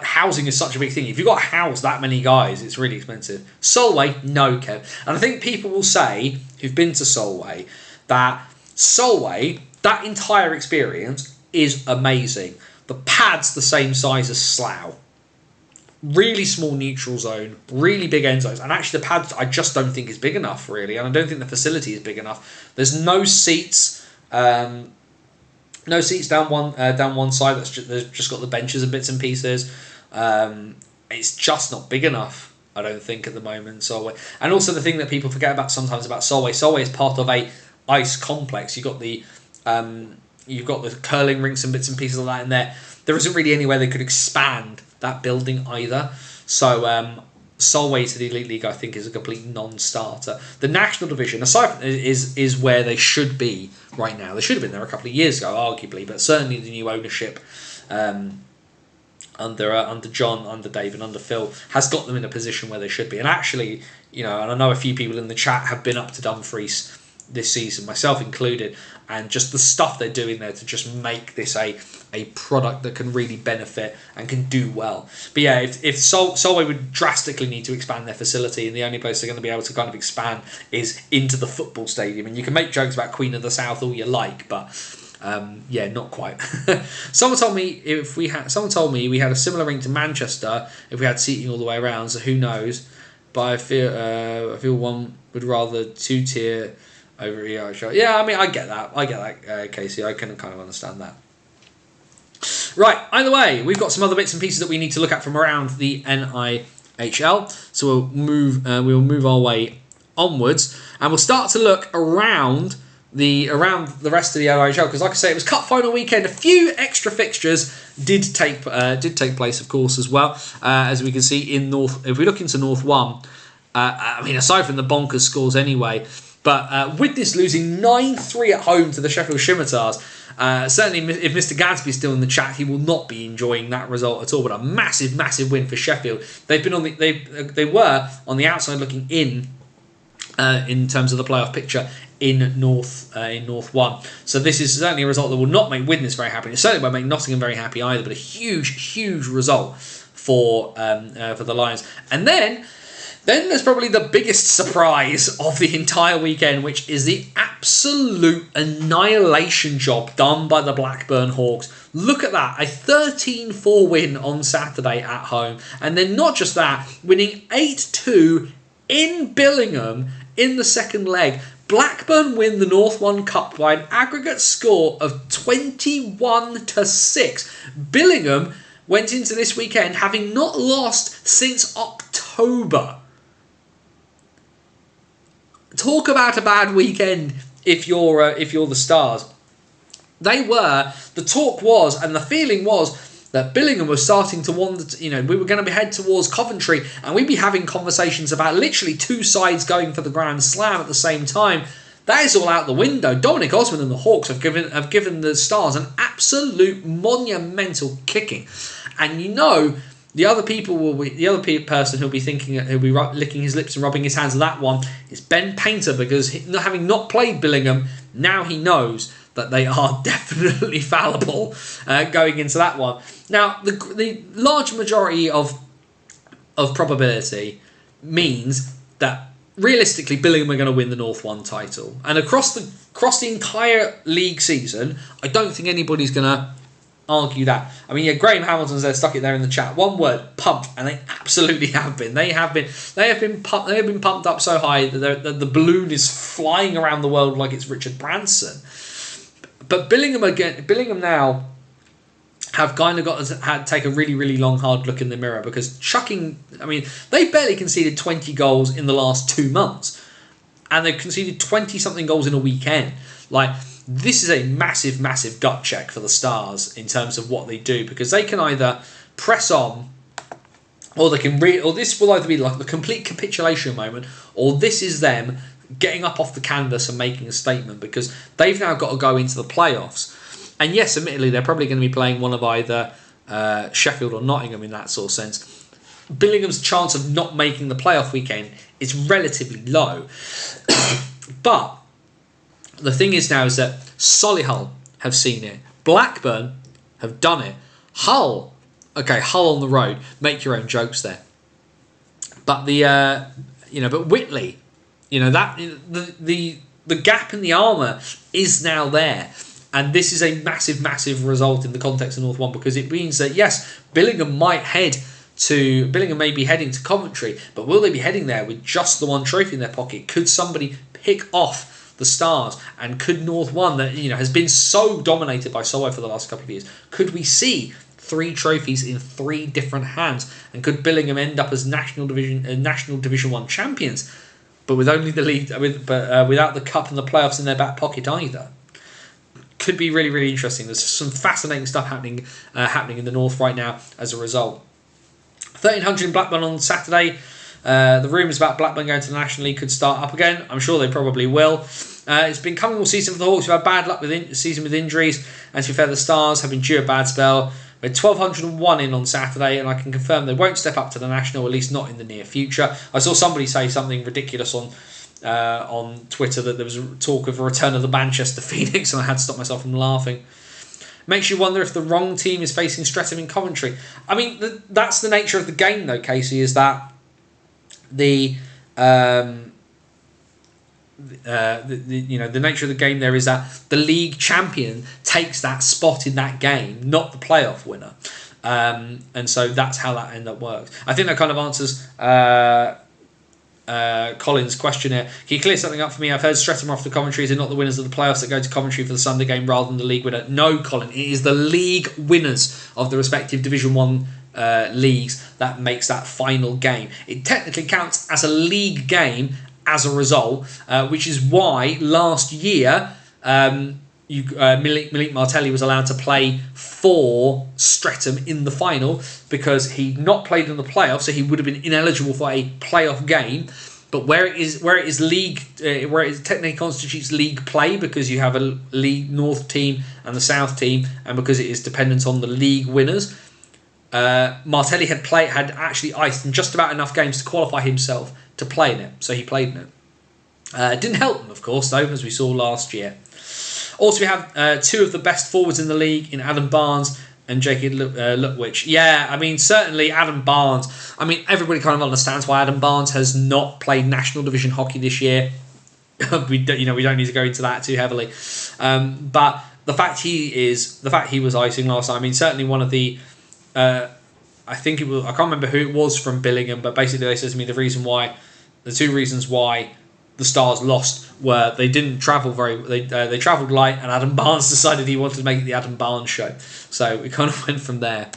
Speaker 1: housing is such a big thing. If you've got to house that many guys, it's really expensive. Solway, no, Kev. And I think people will say, who've been to Solway, that entire experience is amazing. The pad's the same size as Slough. Really small neutral zone, really big end zones. And actually the pad, I just don't think is big enough, really. And I don't think the facility is big enough. There's no seats. No seats down one side. There's just got the benches and bits and pieces. It's just not big enough, I don't think, at the moment. Solway, and also the thing that people forget about sometimes about Solway. Solway is part of a ice complex. You've got the curling rinks and bits and pieces of that in there. There isn't really anywhere they could expand that building either. So Solway to the Elite League, I think, is a complete non-starter. The National Division, aside from, is where they should be right now. They should have been there a couple of years ago, arguably, but certainly the new ownership under John, under Dave, and under Phil has got them in a position where they should be. And actually, and I know a few people in the chat have been up to Dumfries this season, myself included, and just the stuff they're doing there to just make this a product that can really benefit and can do well. But yeah, if Solway would drastically need to expand their facility, and the only place they're going to be able to kind of expand is into the football stadium, and you can make jokes about Queen of the South all you like, but yeah, not quite. Someone told me we had a similar rink to Manchester if we had seating all the way around. So who knows? But I feel one would rather 2-tier over ER. Yeah, I mean, I get that, Casey. I can kind of understand that. Right. Either way, we've got some other bits and pieces that we need to look at from around the NIHL. So we'll move our way onwards, and we'll start to look around the rest of the NIHL, because like I say, it was cup final weekend. A few extra fixtures did take place, of course, as well, as we can see in North. If we look into North 1, I mean, aside from the bonkers scores anyway, but Widnes losing 9-3 at home to the Sheffield Scimitars. Certainly, if Mr. Gadsby's still in the chat, he will not be enjoying that result at all. But a massive, massive win for Sheffield. They've been they were on the outside looking in terms of the playoff picture in North 1. So this is certainly a result that will not make Widnes very happy. It certainly won't make Nottingham very happy either. But a huge, huge result for the Lions. And then there's probably the biggest surprise of the entire weekend, which is the absolute annihilation job done by the Blackburn Hawks. Look at that, a 13-4 win on Saturday at home. And then not just that, winning 8-2 in Billingham in the second leg. Blackburn win the North 1 Cup by an aggregate score of 21-6. Billingham went into this weekend having not lost since October. Talk about a bad weekend if you're the Stars. The talk was, and the feeling was, that Billingham was starting to wander. We were going to head towards Coventry, and we'd be having conversations about literally two sides going for the Grand Slam at the same time. That is all out the window. Dominic Osmond and the Hawks have given the Stars an absolute monumental kicking, and the other person who'll be licking his lips and rubbing his hands at that one is Ben Painter, because having not played Billingham, now he knows that they are definitely fallible going into that one. Now, the large majority of probability means that realistically Billingham are going to win the North 1 title, and across the entire league season, I don't think anybody's going to argue that. I mean, yeah, Graham Hamilton's there, stuck it there in the chat. One word: pumped, and they absolutely have been. They have been pumped up so high that the balloon is flying around the world like it's Richard Branson. But Billingham now have kind of had to take a really, really long, hard look in the mirror, because they barely conceded 20 goals in the last 2 months, and they've conceded 20-something goals in a weekend. This is a massive, massive gut check for the Stars in terms of what they do, because they can either press on, or they can or this will either be like the complete capitulation moment, or this is them getting up off the canvas and making a statement, because they've now got to go into the playoffs. And yes, admittedly, they're probably going to be playing one of either Sheffield or Nottingham in that sort of sense. Billingham's chance of not making the playoff weekend is relatively low. But the thing is now is that Solihull have seen it. Blackburn have done it. Hull on the road. Make your own jokes there. But but Whitley, the gap in the armour is now there. And this is a massive, massive result in the context of North 1, because it means that, yes, Billingham may be heading to Coventry, but will they be heading there with just the one trophy in their pocket? Could somebody pick off the Stars? And could North 1, that has been so dominated by Solway for the last couple of years, could we see 3 trophies in 3 different hands? And could Billingham end up as National Division 1 champions, but with only the league, without the cup and the playoffs in their back pocket either? Could be really, really interesting. There's some fascinating stuff happening in the North right now as a result. 1300 in Blackburn on Saturday. The rumours about Blackburn going to the National League could start up again. I'm sure they probably will. It's been coming all season for the Hawks. We've had bad luck with season with injuries, and to be fair, the Stars have been due a bad spell. We had 1,201 in on Saturday, and I can confirm they won't step up to the National, at least not in the near future. I saw somebody say something ridiculous on Twitter that there was talk of a return of the Manchester Phoenix, and I had to stop myself from laughing. Makes you wonder if the wrong team is facing Streatham in Coventry. I mean, that's the nature of the game, though, Casey, is that the nature of the game there is that the league champion takes that spot in that game, not the playoff winner, and so that's how that end up works. I think that kind of answers Colin's question here. Can you clear something up for me? I've heard Streatham off the Coventry. Is it not the winners of the playoffs that go to Coventry for the Sunday game rather than the league winner? No, Colin, it is the league winners of the respective Division 1 leagues that makes that final game. It technically counts as a league game as a result, which is why last year Malik Martelli was allowed to play for Streatham in the final because he'd not played in the playoffs, so he would have been ineligible for a playoff game. But where it is league, where it technically constitutes league play, because you have a league north team and the south team, and because it is dependent on the league winners, Martelli had actually iced in just about enough games to qualify himself to play in it, so he played in it. It didn't help them, of course, though, as we saw last year. Also, we have two of the best forwards in the league in Adam Barnes and Jacob Lutwich. Yeah, I mean, certainly Adam Barnes. I mean, everybody kind of understands why Adam Barnes has not played National Division hockey this year. we don't need to go into that too heavily. But the fact he was icing last time. I mean, certainly one of the. I think it was. I can't remember who it was from Billingham, but basically they said to me the two reasons why the Stars lost were they didn't travel they travelled light, and Adam Barnes decided he wanted to make it the Adam Barnes show. So we kind of went from there.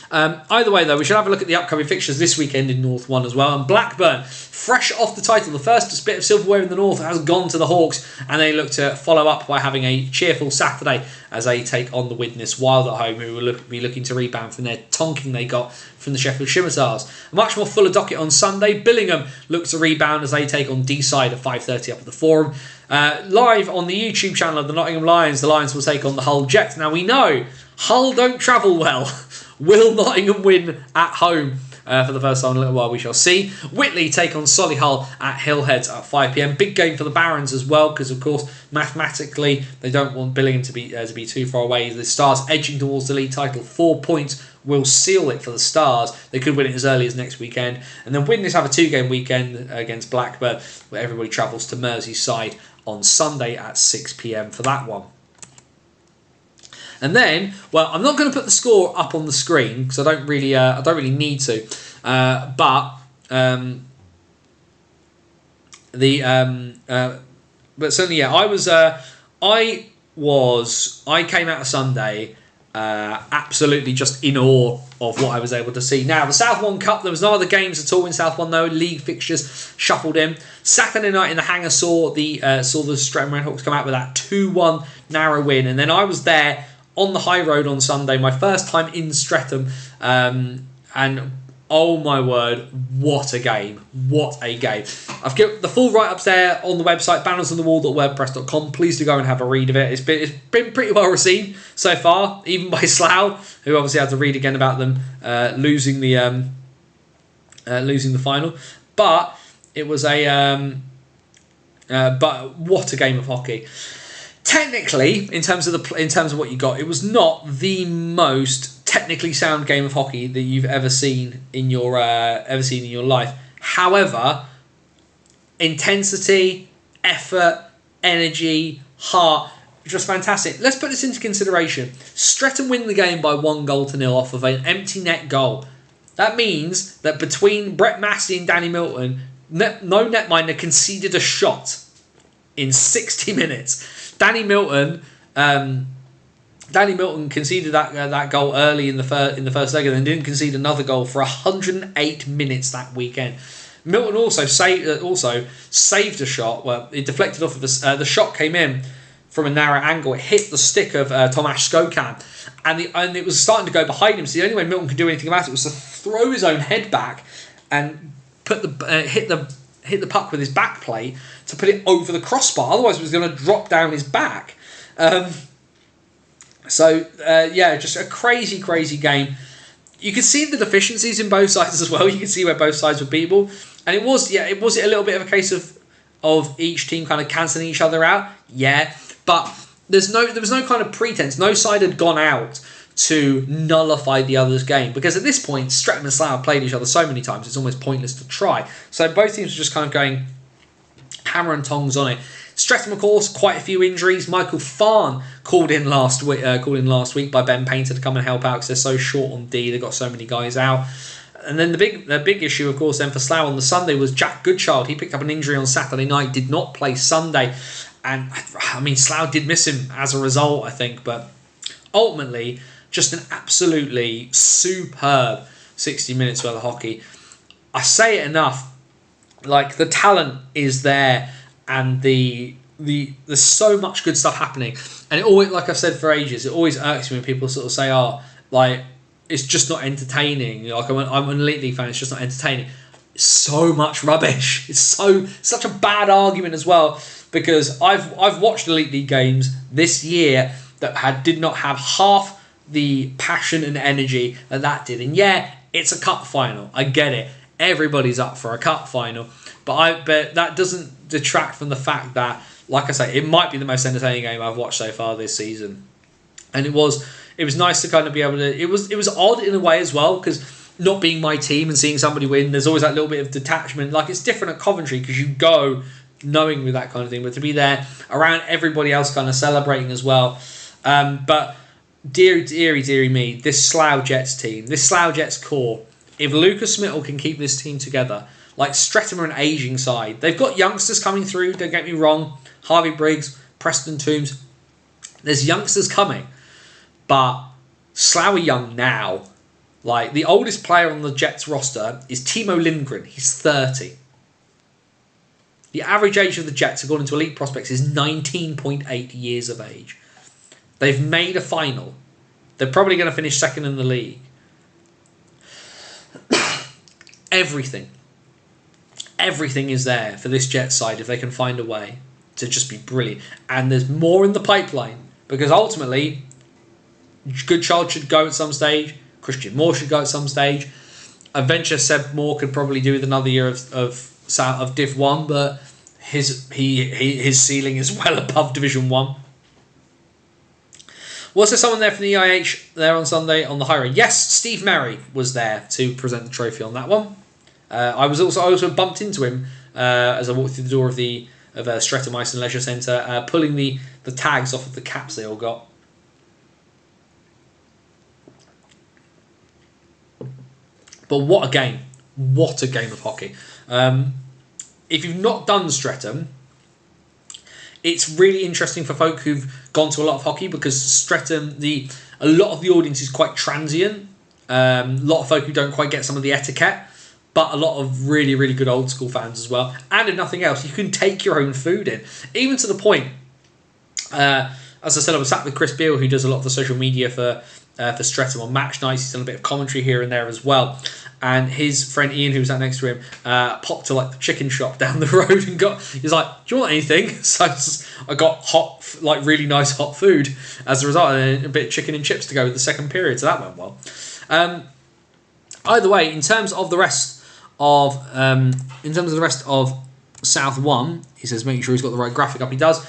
Speaker 1: Either way, though, we should have a look at the upcoming fixtures this weekend in North 1 as well. And Blackburn, fresh off the title, the first bit of silverware in the North has gone to the Hawks, and they look to follow up by having a cheerful Saturday as they take on the Widnes Wild at home, who will be looking to rebound from their tonking they got from the Sheffield Scimitars. A much more fuller docket on Sunday. Billingham look to rebound as they take on Deeside at 5:30 up at the Forum. Live on the YouTube channel of the Nottingham Lions, the Lions will take on the Hull Jets. Now we know Hull don't travel well. Will Nottingham win at home for the first time in a little while? We shall see. Whitley take on Solihull at Hillheads at 5 p.m. Big game for the Barons as well, because of course mathematically they don't want Billingham to be too far away. The Stars edging towards the league title. 4 points will seal it for the Stars. They could win it as early as next weekend. And then Widnes have a 2-game weekend against Blackburn, where everybody travels to Merseyside on Sunday at 6 p.m. for that one. And then, well, I'm not going to put the score up on the screen because I don't really need to. But certainly, yeah, I came out of Sunday absolutely just in awe of what I was able to see. Now, the South 1 Cup, there was no other games at all in South 1 though. League fixtures shuffled in. Saturday night in the Hangar saw the Streatham Redhawks come out with that 2-1 narrow win, and then I was there on the high road on Sunday, my first time in Streatham, and oh my word, what a game. What a game. I've got the full write-ups there on the website, bannersonthewall.wordpress.com. Please do go and have a read of it. It's been pretty well received so far, even by Slough, who obviously had to read again about them losing the final. But it was but what a game of hockey. Technically, in terms of what you got, it was not the most technically sound game of hockey that you've ever seen in your life. However, intensity, effort, energy, heart, which was fantastic. Let's put this into consideration. Streatham win the game by 1-0 off of an empty net goal. That means that between Brett Massey and Danny Milton, no netminder conceded a shot in 60 minutes. Danny Milton conceded that goal early in the first leg, and then didn't concede another goal for 108 minutes that weekend. Milton also saved a shot. Well, it deflected off of the shot came in from a narrow angle. It hit the stick of Tomasz Skokan, and it was starting to go behind him. So the only way Milton could do anything about it was to throw his own head back and put the hit the puck with his back plate to put it over the crossbar. Otherwise, it was going to drop down his back. Just a crazy game. You can see the deficiencies in both sides as well. You can see where both sides were beatable, and it was a little bit of a case of each team kind of cancelling each other out. Yeah, but there was no kind of pretense. No side had gone out to nullify the other's game, because at this point Streatham and Slough have played each other so many times it's almost pointless to try. So both teams were just kind of going hammer and tongs on it. Streatham, of course, quite a few injuries. Michael Farn called in last week by Ben Painter to come and help out because they're so short on D. They've got so many guys out. And then the big issue, of course, then for Slough on the Sunday was Jack Goodchild. He picked up an injury on Saturday night, did not play Sunday. And, I mean, Slough did miss him as a result, I think. But ultimately, just an absolutely superb 60 minutes worth of hockey. I say it enough. Like, the talent is there, and there's so much good stuff happening. And it always, like I've said for ages, it always irks me when people sort of say, it's just not entertaining. Like, I'm an Elite League fan, it's just not entertaining. So much rubbish. It's such a bad argument as well, because I've watched Elite League games this year that did not have half the passion and energy that did. And yeah, it's a cup final. I get it. Everybody's up for a cup final. But that doesn't detract from the fact that, like I say, it might be the most entertaining game I've watched so far this season. And it was nice to kind of be able to... It was odd in a way as well, because not being my team and seeing somebody win, there's always that little bit of detachment. Like, it's different at Coventry because you go knowing with that kind of thing, but to be there around everybody else kind of celebrating as well. But dearie me, this Slough Jets team, this Slough Jets core, if Lucas Smittle can keep this team together, like Streatham are an ageing side. They've got youngsters coming through, don't get me wrong. Harvey Briggs, Preston Toombs. There's youngsters coming. But Slough are young now. Like, the oldest player on the Jets roster is Timo Lindgren. He's 30. The average age of the Jets, according to Elite Prospects, is 19.8 years of age. They've made a final. They're probably going to finish second in the league. Everything is there for this Jets side if they can find a way to just be brilliant. And there's more in the pipeline, because ultimately, Goodchild should go at some stage. Christian Moore should go at some stage. I venture Seb Moore could probably do with another year of Div 1, but his ceiling is well above Division 1. Was there someone there from the EIH there on Sunday on the high road? Yes, Steve Merry was there to present the trophy on that one. I also bumped into him as I walked through the door of Streatham Ice and Leisure Centre, pulling the tags off of the caps they all got. But what a game. What a game of hockey. If you've not done Streatham, it's really interesting for folk who've gone to a lot of hockey, because Streatham, a lot of the audience is quite transient. A lot of folk who don't quite get some of the etiquette, but a lot of really, really good old school fans as well. And if nothing else, you can take your own food in. Even to the point, as I said, I was sat with Chris Beale, who does a lot of the social media for Streatham on match nights. He's done a bit of commentary here and there as well. And his friend Ian, who was sat next to him, popped to like the chicken shop down the road and he's like, "Do you want anything?" So I got really nice hot food as a result, and a bit of chicken and chips to go with the second period. So that went well. Either way, in terms of the rest of South 1, he says, making sure he's got the right graphic up. He does.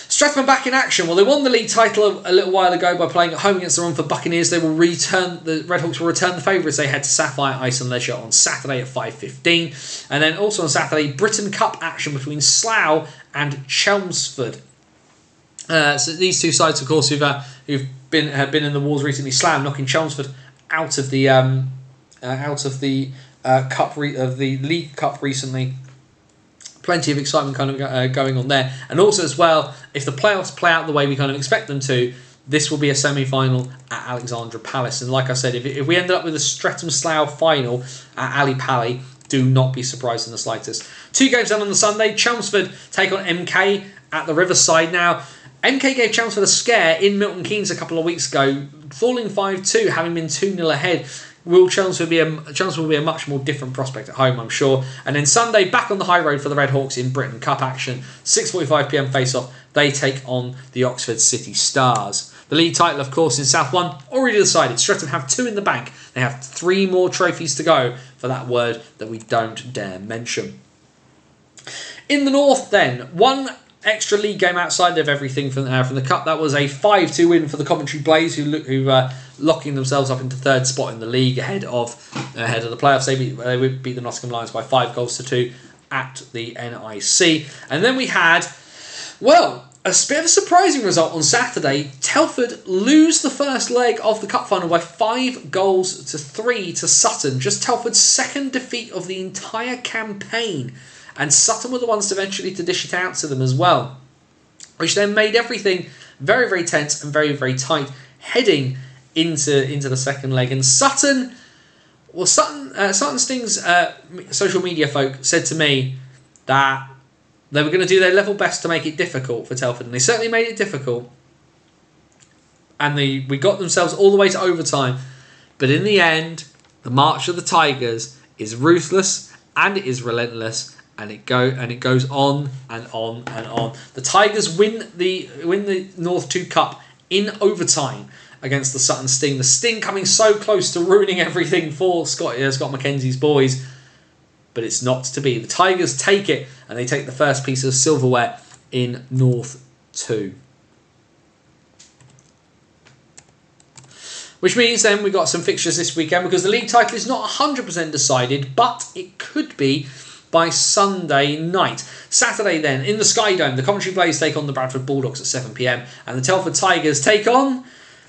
Speaker 1: Streatham back in action. Well, they won the league title a little while ago by playing at home against the Romford Buccaneers. The Redhawks will return the favourites. They head to Sapphire Ice and Leisure on Saturday at 5:15. And then also on Saturday, Britain Cup action between Slough and Chelmsford. So these two sides, of course, who've been in the wars recently. Slough knocking Chelmsford out of the League Cup recently. Plenty of excitement kind of going on there. And also as well, if the playoffs play out the way we kind of expect them to, this will be a semi-final at Alexandra Palace. And like I said, if we ended up with a Streatham Slough final at Ali Pally, do not be surprised in the slightest. 2 games done on the Sunday. Chelmsford take on MK at the Riverside. Now, MK gave Chelmsford a scare in Milton Keynes a couple of weeks ago, falling 5-2, having been 2-0 ahead. Chelmsford will be a much more different prospect at home, I'm sure. And then Sunday, back on the high road for the Red Hawks in Britain Cup action. 6:45pm face-off. They take on the Oxford City Stars. The league title, of course, in South 1, already decided. Streatham have 2 in the bank. They have 3 more trophies to go for that word that we don't dare mention. In the North, then, one extra league game outside of everything from the Cup. That was a 5-2 win for the Coventry Blaze, who locking themselves up into 3rd spot in the league ahead of the playoffs. They would beat the Nottingham Lions by 5-2 at the NIC. And then we had, well, a bit of a surprising result on Saturday. Telford lose the first leg of the Cup final by 5-3 to Sutton. Just Telford's 2nd defeat of the entire campaign. And Sutton were the ones eventually to dish it out to them as well, which then made everything very, very tense and very, very tight heading into the second leg. And Sutton Sting's social media folk said to me that they were going to do their level best to make it difficult for Telford, and they certainly made it difficult. And we got themselves all the way to overtime, but in the end, the march of the Tigers is ruthless and it is relentless. And it goes on and on and on. The Tigers win the North 2 Cup in overtime against the Sutton Sting. The Sting coming so close to ruining everything for Scott Mackenzie's boys, but it's not to be. The Tigers take it, and they take the first piece of silverware in North 2. Which means then we've got some fixtures this weekend, because the league title is not 100% decided, but it could be by Sunday night. Saturday then, in the Sky Dome, the Coventry Blaze take on the Bradford Bulldogs at 7pm, and the Telford Tigers take on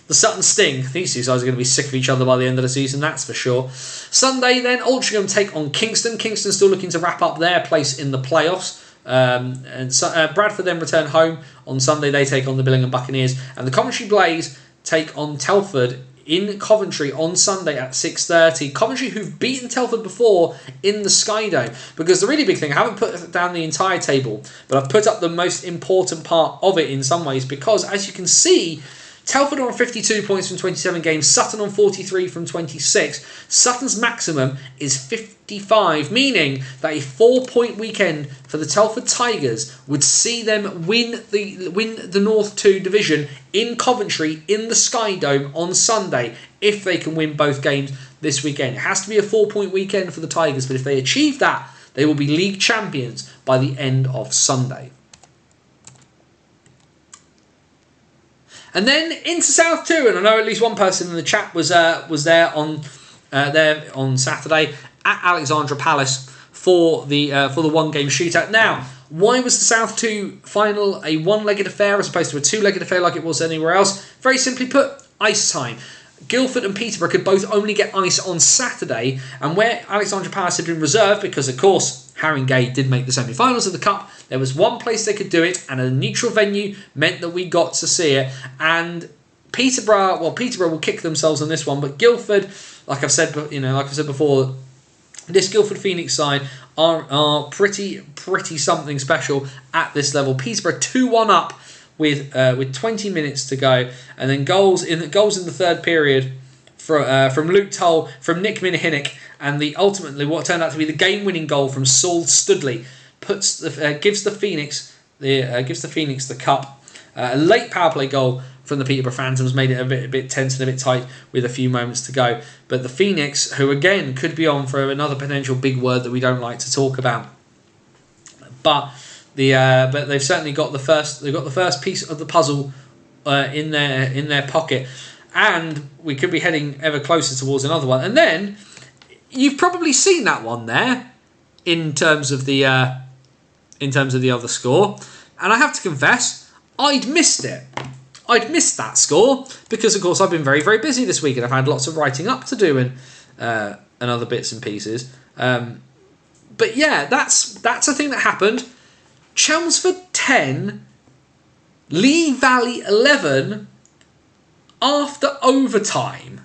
Speaker 1: the Sutton Sting. These two sides are going to be sick of each other by the end of the season, that's for sure. Sunday then, Altrincham take on Kingston. Kingston still looking to wrap up their place in the playoffs. Bradford then return home on Sunday. They take on the Billingham Buccaneers, and the Coventry Blaze take on Telford in Coventry on Sunday at 6:30. Coventry, who've beaten Telford before in the Sky Dome. Because the really big thing, I haven't put down the entire table, but I've put up the most important part of it in some ways, because as you can see, Telford on 52 points from 27 games, Sutton on 43 from 26. Sutton's maximum is 55, meaning that a 4-point weekend for the Telford Tigers would see them win the North 2 division in Coventry in the Sky Dome on Sunday, if they can win both games this weekend. It has to be a 4-point weekend for the Tigers, but if they achieve that, they will be league champions by the end of Sunday. And then into South 2, and I know at least one person in the chat was there on Saturday at Alexandra Palace for the one-game shootout. Now, why was the South 2 final a one-legged affair as opposed to a two-legged affair like it was anywhere else? Very simply put, ice time. Guildford and Peterborough could both only get ice on Saturday, and where Alexandra Palace had been reserved, because of course Haringey did make the semi-finals of the Cup, there was one place they could do it, and a neutral venue meant that we got to see it. And Peterborough will kick themselves on this one, but Guildford, like I've said before, this Guildford Phoenix side are pretty something special at this level. Peterborough 2-1 up with 20 minutes to go, and then goals in the third period from Luke Toll, from Nick Minahinik, and ultimately what turned out to be the game-winning goal from Saul Studley gives the Phoenix the cup. A late power play goal from the Peterborough Phantoms made it a bit tense and a bit tight with a few moments to go. But the Phoenix, who again could be on for another potential big word that we don't like to talk about, but they've certainly got the first piece of the puzzle in their pocket, and we could be heading ever closer towards another one. And then you've probably seen that one there in terms of the other score, and I have to confess, I'd missed it. I'd missed that score because, of course, I've been very, very busy this week and I've had lots of writing up to do and other bits and pieces. But yeah, that's a thing that happened. Chelmsford 10, Lee Valley 11 after overtime.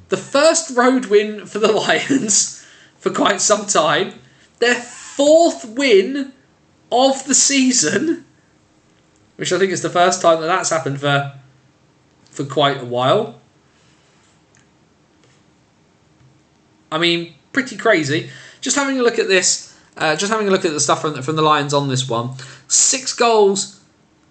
Speaker 1: The first road win for the Lions for quite some time. Their fourth win of the season, which I think is the first time that's happened for for quite a while. I mean, pretty crazy. Just having a look at this, just having a look at the stuff from the Lions on this one. 6 goals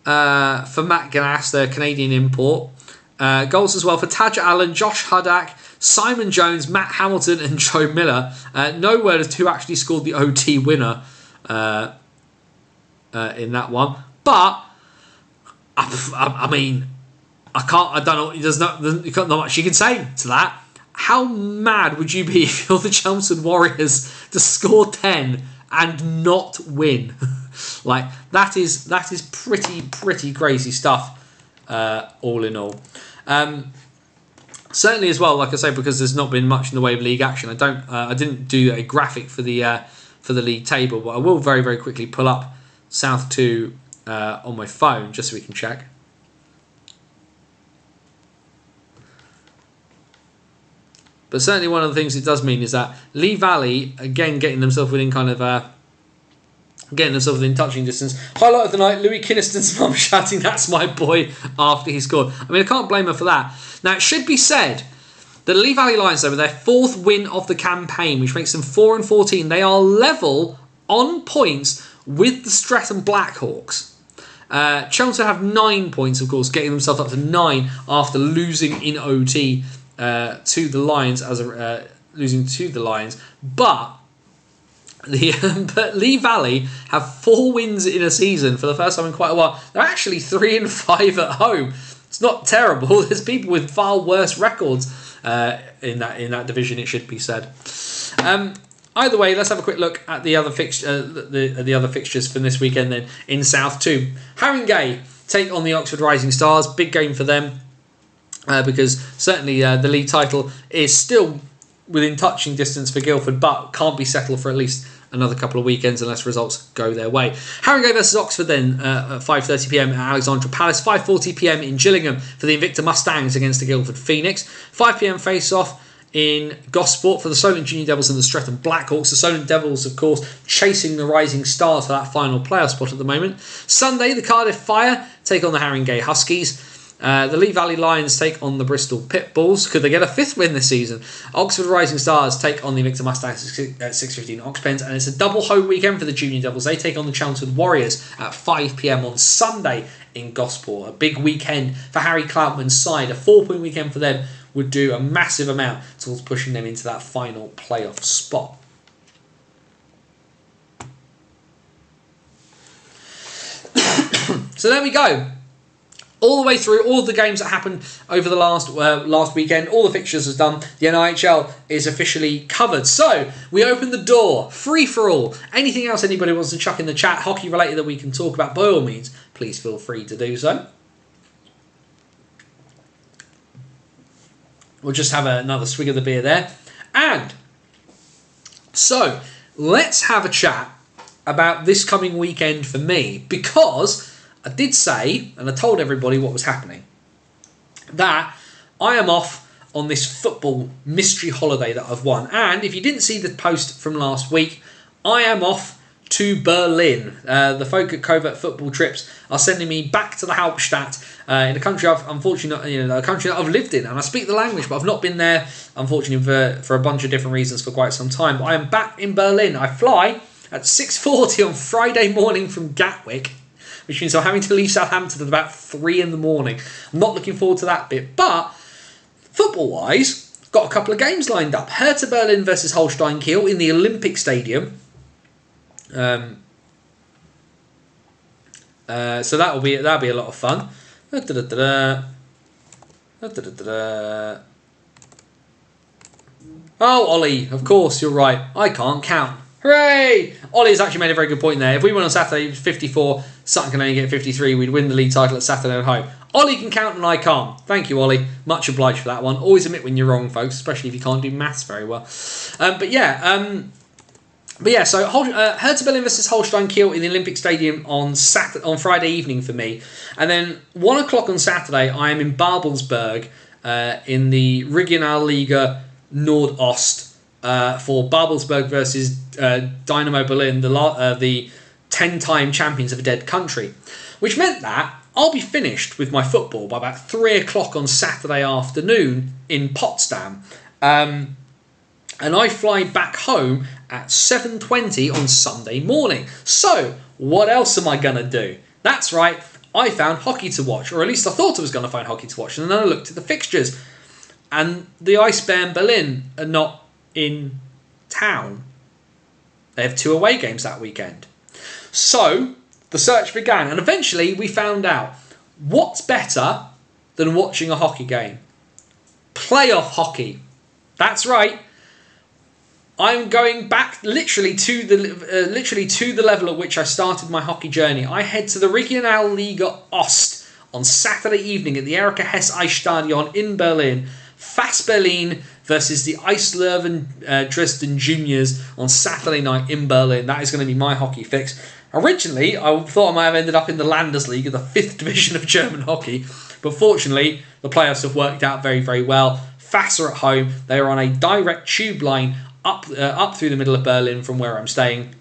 Speaker 1: for Matt Ganas, their Canadian import. Goals as well for Taj Allen, Josh Hudak, Simon Jones, Matt Hamilton and Joe Miller. No word as to who actually scored the OT winner in that one. But, I mean, I don't know, there's not much you can say to that. How mad would you be if you're the Chelmsford Warriors to score 10 and not win? Like, that is pretty crazy stuff, all in all. Certainly as well, like I say, because there's not been much in the way of league action. I didn't do a graphic for the league table, but I will very quickly pull up South 2 on my phone just so we can check. But certainly one of the things it does mean is that Lee Valley, again, getting themselves within touching distance. Highlight of the night, Louis Kinniston's mum shouting, "That's my boy," after he scored. I mean, I can't blame her for that. Now, it should be said that Lee Valley Lions, though, with their 4th win of the campaign, which makes them 4-14, they are level on points with the Streatham Blackhawks. Chelmsford have 9 points, of course, getting themselves up to 9 after losing in OT to the Lions but Lee Valley have 4 wins in a season for the first time in quite a while. They're actually 3-5 at home. It's not terrible. There's people with far worse records in that division, it should be said. Either way, let's have a quick look at the other fixtures from this weekend then in South 2. Haringey take on the Oxford Rising Stars. Big game for them. Because certainly the league title is still within touching distance for Guildford, but can't be settled for at least another couple of weekends unless results go their way. Haringey versus Oxford then at 5:30 p.m. at Alexandra Palace, 5:40 p.m. in Gillingham for the Invicta Mustangs against the Guildford Phoenix, 5 p.m. face-off in Gosport for the Solent Junior Devils and the Streatham Blackhawks. The Solent Devils, of course, chasing the Rising Stars for that final playoff spot at the moment. Sunday, the Cardiff Fire take on the Haringey Huskies. The Lee Valley Lions take on the Bristol Pitbulls. Could they get a 5th win this season? Oxford Rising Stars take on the Invicta Mustangs at 6:15 Oxpens. And it's a double home weekend for the Junior Devils. They take on the Chelmsford Warriors at 5 p.m. on Sunday in Gosport. A big weekend for Harry Cloutman's side. A 4-point weekend for them would do a massive amount towards pushing them into that final playoff spot. So there we go. All the way through, all of the games that happened over the last weekend, all the fixtures is done. The NIHL is officially covered. So, we open the door, free for all. Anything else anybody wants to chuck in the chat, hockey related, that we can talk about, by all means, please feel free to do so. We'll just have another swig of the beer there. And, so, let's have a chat about this coming weekend for me, because I did say, and I told everybody what was happening, that I am off on this football mystery holiday that I've won. And if you didn't see the post from last week, I am off to Berlin. The folk at Covert Football Trips are sending me back to the Hauptstadt in a country I've unfortunately, a country that I've lived in, and I speak the language, but I've not been there, unfortunately, for a bunch of different reasons for quite some time. But I am back in Berlin. I fly at 6:40 on Friday morning from Gatwick, which means I'm having to leave Southampton at about 3 in the morning. I'm not looking forward to that bit. But, football-wise, got a couple of games lined up. Hertha Berlin versus Holstein Kiel in the Olympic Stadium. So that'll be a lot of fun. Oh, Ollie, of course, you're right. I can't count. Hooray! Ollie's actually made a very good point there. If we won on Saturday, 54, Sutton can only get 53, we'd win the league title at Saturday at home. Ollie can count and I can't. Thank you, Ollie. Much obliged for that one. Always admit when you're wrong, folks, especially if you can't do maths very well. So Hertha Berlin versus Holstein Kiel in the Olympic Stadium on Friday evening for me. And then 1 o'clock on Saturday, I am in Babelsberg in the Regionalliga Nordost for Babelsberg versus Dynamo Berlin, the 10-time champions of a dead country. Which meant that I'll be finished with my football by about 3 o'clock on Saturday afternoon in Potsdam. And I fly back home at 7:20 on Sunday morning. So, what else am I going to do? That's right, I found hockey to watch, or at least I thought I was going to find hockey to watch, and then I looked at the fixtures. And the Eisbären Berlin are not in town. They have 2 away games that weekend. So, the search began, and eventually we found out what's better than watching a hockey game. Playoff hockey. That's right. I'm going back literally to the level at which I started my hockey journey. I head to the Regionalliga Ost on Saturday evening at the Erika Hess Eisstadion in Berlin. Fast Berlin versus the Eislöwen Dresden Juniors on Saturday night in Berlin. That is going to be my hockey fix. Originally, I thought I might have ended up in the Landesliga, the 5th division of German hockey, but fortunately, the playoffs have worked out very, very well. Fast are at home. They are on a direct tube line up through the middle of Berlin from where I'm staying.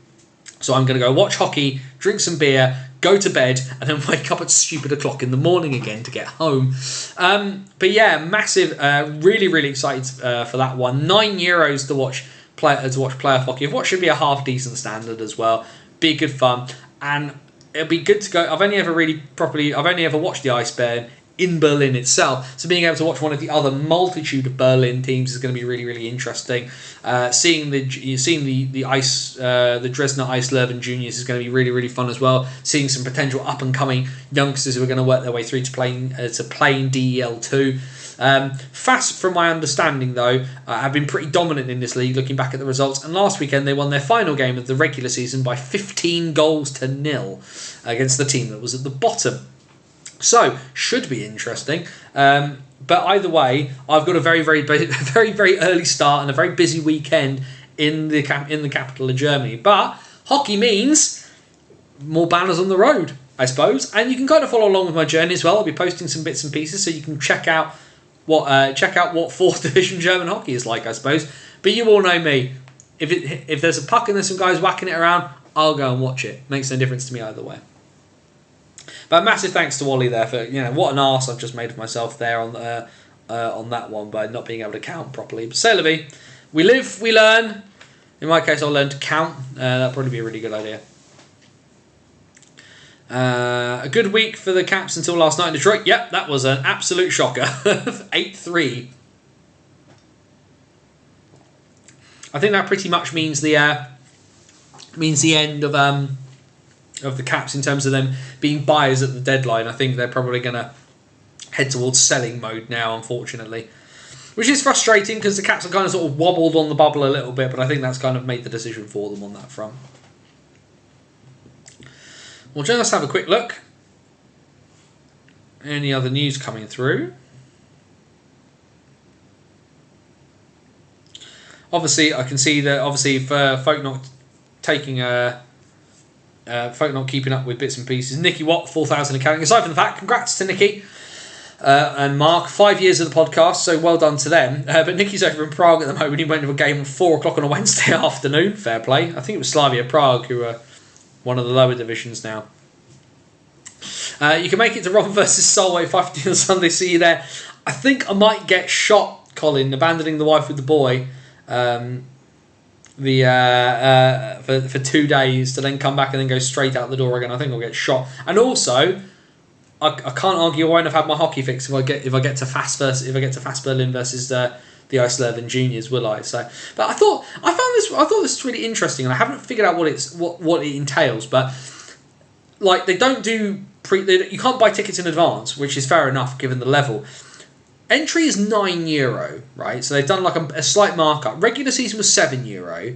Speaker 1: So I'm going to go watch hockey, drink some beer, go to bed, and then wake up at stupid o'clock in the morning again to get home. But yeah, massive, really, really excited for that one. €9 to watch playoff hockey, of what should be a half decent standard as well. Be good fun, and it'll be good to go. I've only ever watched the Eisbären in Berlin itself, so being able to watch one of the other multitude of Berlin teams is going to be really, really interesting. Seeing the Dresdner Eislöwen juniors is going to be really, really fun as well. Seeing some potential up and coming youngsters who are going to work their way through to playing DEL2. Fast, from my understanding though, have been pretty dominant in this league looking back at the results, and last weekend they won their final game of the regular season by 15-0 against the team that was at the bottom. So, should be interesting. But either way, I've got a very, very, very, very early start and a very busy weekend in the capital of Germany. But hockey means more banners on the road, I suppose. And you can kind of follow along with my journey as well. I'll be posting some bits and pieces so you can check out what 4th division German hockey is like, I suppose. But you all know me. If there's a puck and there's some guys whacking it around, I'll go and watch it. Makes no difference to me either way. But massive thanks to Wally there for, what an arse I've just made of myself there on that one by not being able to count properly. But c'est la vie. We live, we learn. In my case, I'll learn to count. That'll probably be a really good idea. A good week for the Caps until last night in Detroit. Yep, that was an absolute shocker. 8-3. I think that pretty much means the end of the Caps in terms of them being buyers at the deadline. I think they're probably going to head towards selling mode now, unfortunately. Which is frustrating because the Caps have kind of sort of wobbled on the bubble a little bit, but I think that's kind of made the decision for them on that front. Well, just have a quick look. Any other news coming through? Obviously, I can see that for folk not taking folk not keeping up with bits and pieces. Nicky Watt, 4,000 accounting. Aside from the fact, congrats to Nicky and Mark. 5 years of the podcast, so well done to them. But Nicky's over in Prague at the moment. He went to a game at 4 o'clock on a Wednesday afternoon. Fair play. I think it was Slavia Prague, who are one of the lower divisions now. You can make it to Robin versus Solway 5:15 on Sunday. See you there. I think I might get shot, Colin, abandoning the wife with the boy. For 2 days to then come back and then go straight out the door again. I think I'll get shot. And also, I can't argue I won't have had my hockey fix if I get to Fast Berlin versus the Eislöwen juniors, will I? So, but I thought this was really interesting, and I haven't figured out what it entails. But like they don't do you can't buy tickets in advance, which is fair enough given the level. Entry is €9, right? So they've done like a slight markup. Regular season was €7.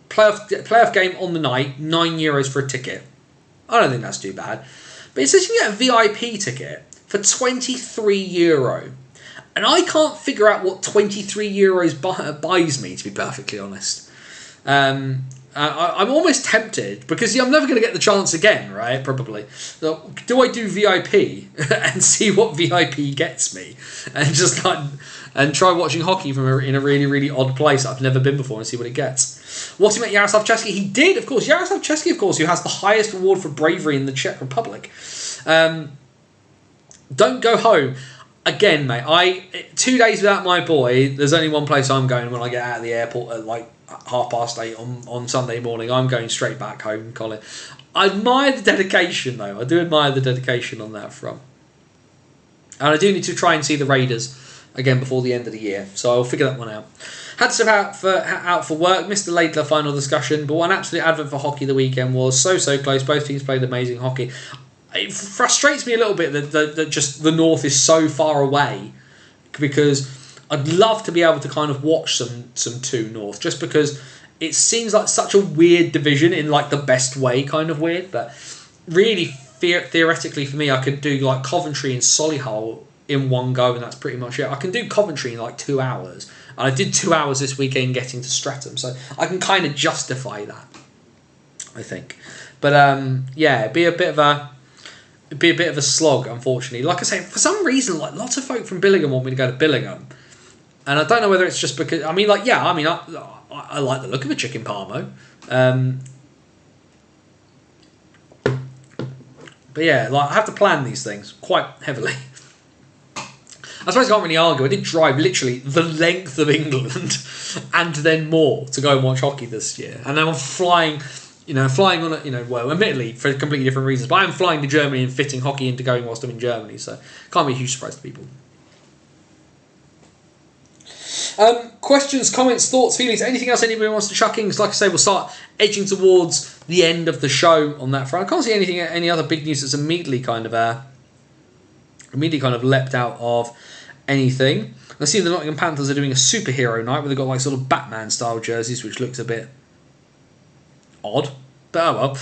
Speaker 1: Playoff game on the night, €9 for a ticket. I don't think that's too bad. But it says you can get a VIP ticket for €23. And I can't figure out what €23 buys me, to be perfectly honest. I'm almost tempted because I'm never going to get the chance again, right? Probably. So, do I do VIP and see what VIP gets me, and try watching hockey in a really, really odd place I've never been before and see what it gets? What, he met Yaroslav Chesky? He did, of course. Yaroslav Chesky, of course, who has the highest award for bravery in the Czech Republic. Don't go home. Again, mate, 2 days without my boy, there's only one place I'm going when I get out of the airport at like 8:30 on Sunday morning. I'm going straight back home, Colin. I admire the dedication, though. I do admire the dedication on that front. And I do need to try and see the Raiders again before the end of the year, so I'll figure that one out. Had to step out for work, missed the Laidler final discussion, but one absolute advert for hockey the weekend was so close. Both teams played amazing hockey. It frustrates me a little bit that just the North is so far away, because I'd love to be able to kind of watch some 2 North, just because it seems like such a weird division in like the best way, kind of weird, but really theoretically for me, I could do like Coventry and Solihull in one go, and that's pretty much it. I can do Coventry in like 2 hours, and I did 2 hours this weekend getting to Streatham, so I can kind of justify that, I think. But yeah, it'd be a bit of a slog, unfortunately. Like I say, for some reason, like lots of folk from Billingham want me to go to Billingham, and I don't know whether it's just because I like the look of a chicken parmo. But yeah, like I have to plan these things quite heavily. I suppose I can't really argue. I did drive literally the length of England and then more to go and watch hockey this year. And then I'm flying on a, well, admittedly for completely different reasons, but I'm flying to Germany and fitting hockey into going whilst I'm in Germany, so can't be a huge surprise to people. Questions, comments, thoughts, feelings, anything else anybody wants to chuck in? Because like I say, we'll start edging towards the end of the show on that front. I can't see any other big news that's immediately kind of leapt out of anything. I see the Nottingham Panthers are doing a superhero night where they've got like sort of Batman style jerseys, which looks a bit odd, but oh well.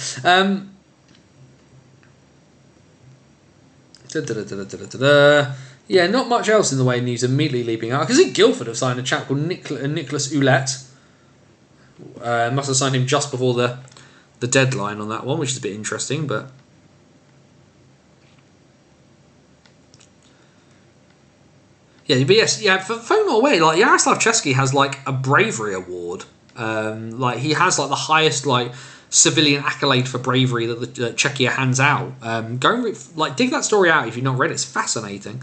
Speaker 1: Yeah, not much else in the way of news immediately leaping out. I can see Guildford have signed a chap called Nicholas Ouellette. Must have signed him just before the deadline on that one, which is a bit interesting, but for Phone Not Away, like Yaroslav Chesky has like a bravery award. Like he has like the highest like civilian accolade for bravery that the Czechia hands out. Dig that story out if you've not read it. It's fascinating.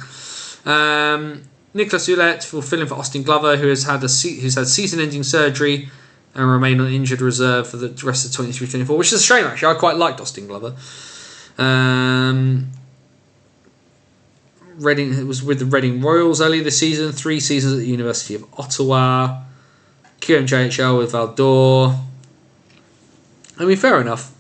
Speaker 1: Nicholas Ouellette filling for Austin Glover, who's had season-ending surgery and remain on injured reserve for the rest of 23-24, which is a shame actually. I quite liked Austin Glover. Reading was with the Reading Royals earlier this season. 3 seasons at the University of Ottawa. QMJHL with Val d'Or. I mean, fair enough.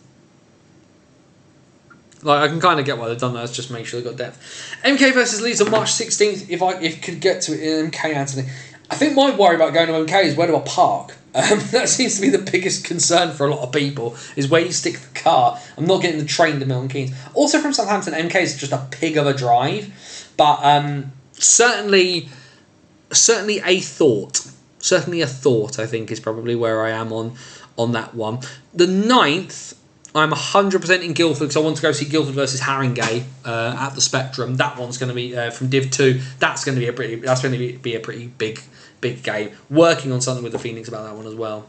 Speaker 1: Like, I can kind of get why they've done that. Let's just make sure they've got depth. MK versus Leeds on March 16th. If I could get to it in MK, Anthony. I think my worry about going to MK is where do I park? That seems to be the biggest concern for a lot of people, is where you stick the car. I'm not getting the train to Milton Keynes. Also from Southampton, MK is just a pig of a drive. But certainly a thought. Certainly a thought, I think, is probably where I am on that one. The 9th, I'm 100% in Guildford because I want to go see Guildford versus Haringey at the Spectrum. That one's going to be from Div 2. That's going to be a pretty big game. Working on something with the Phoenix about that one as well.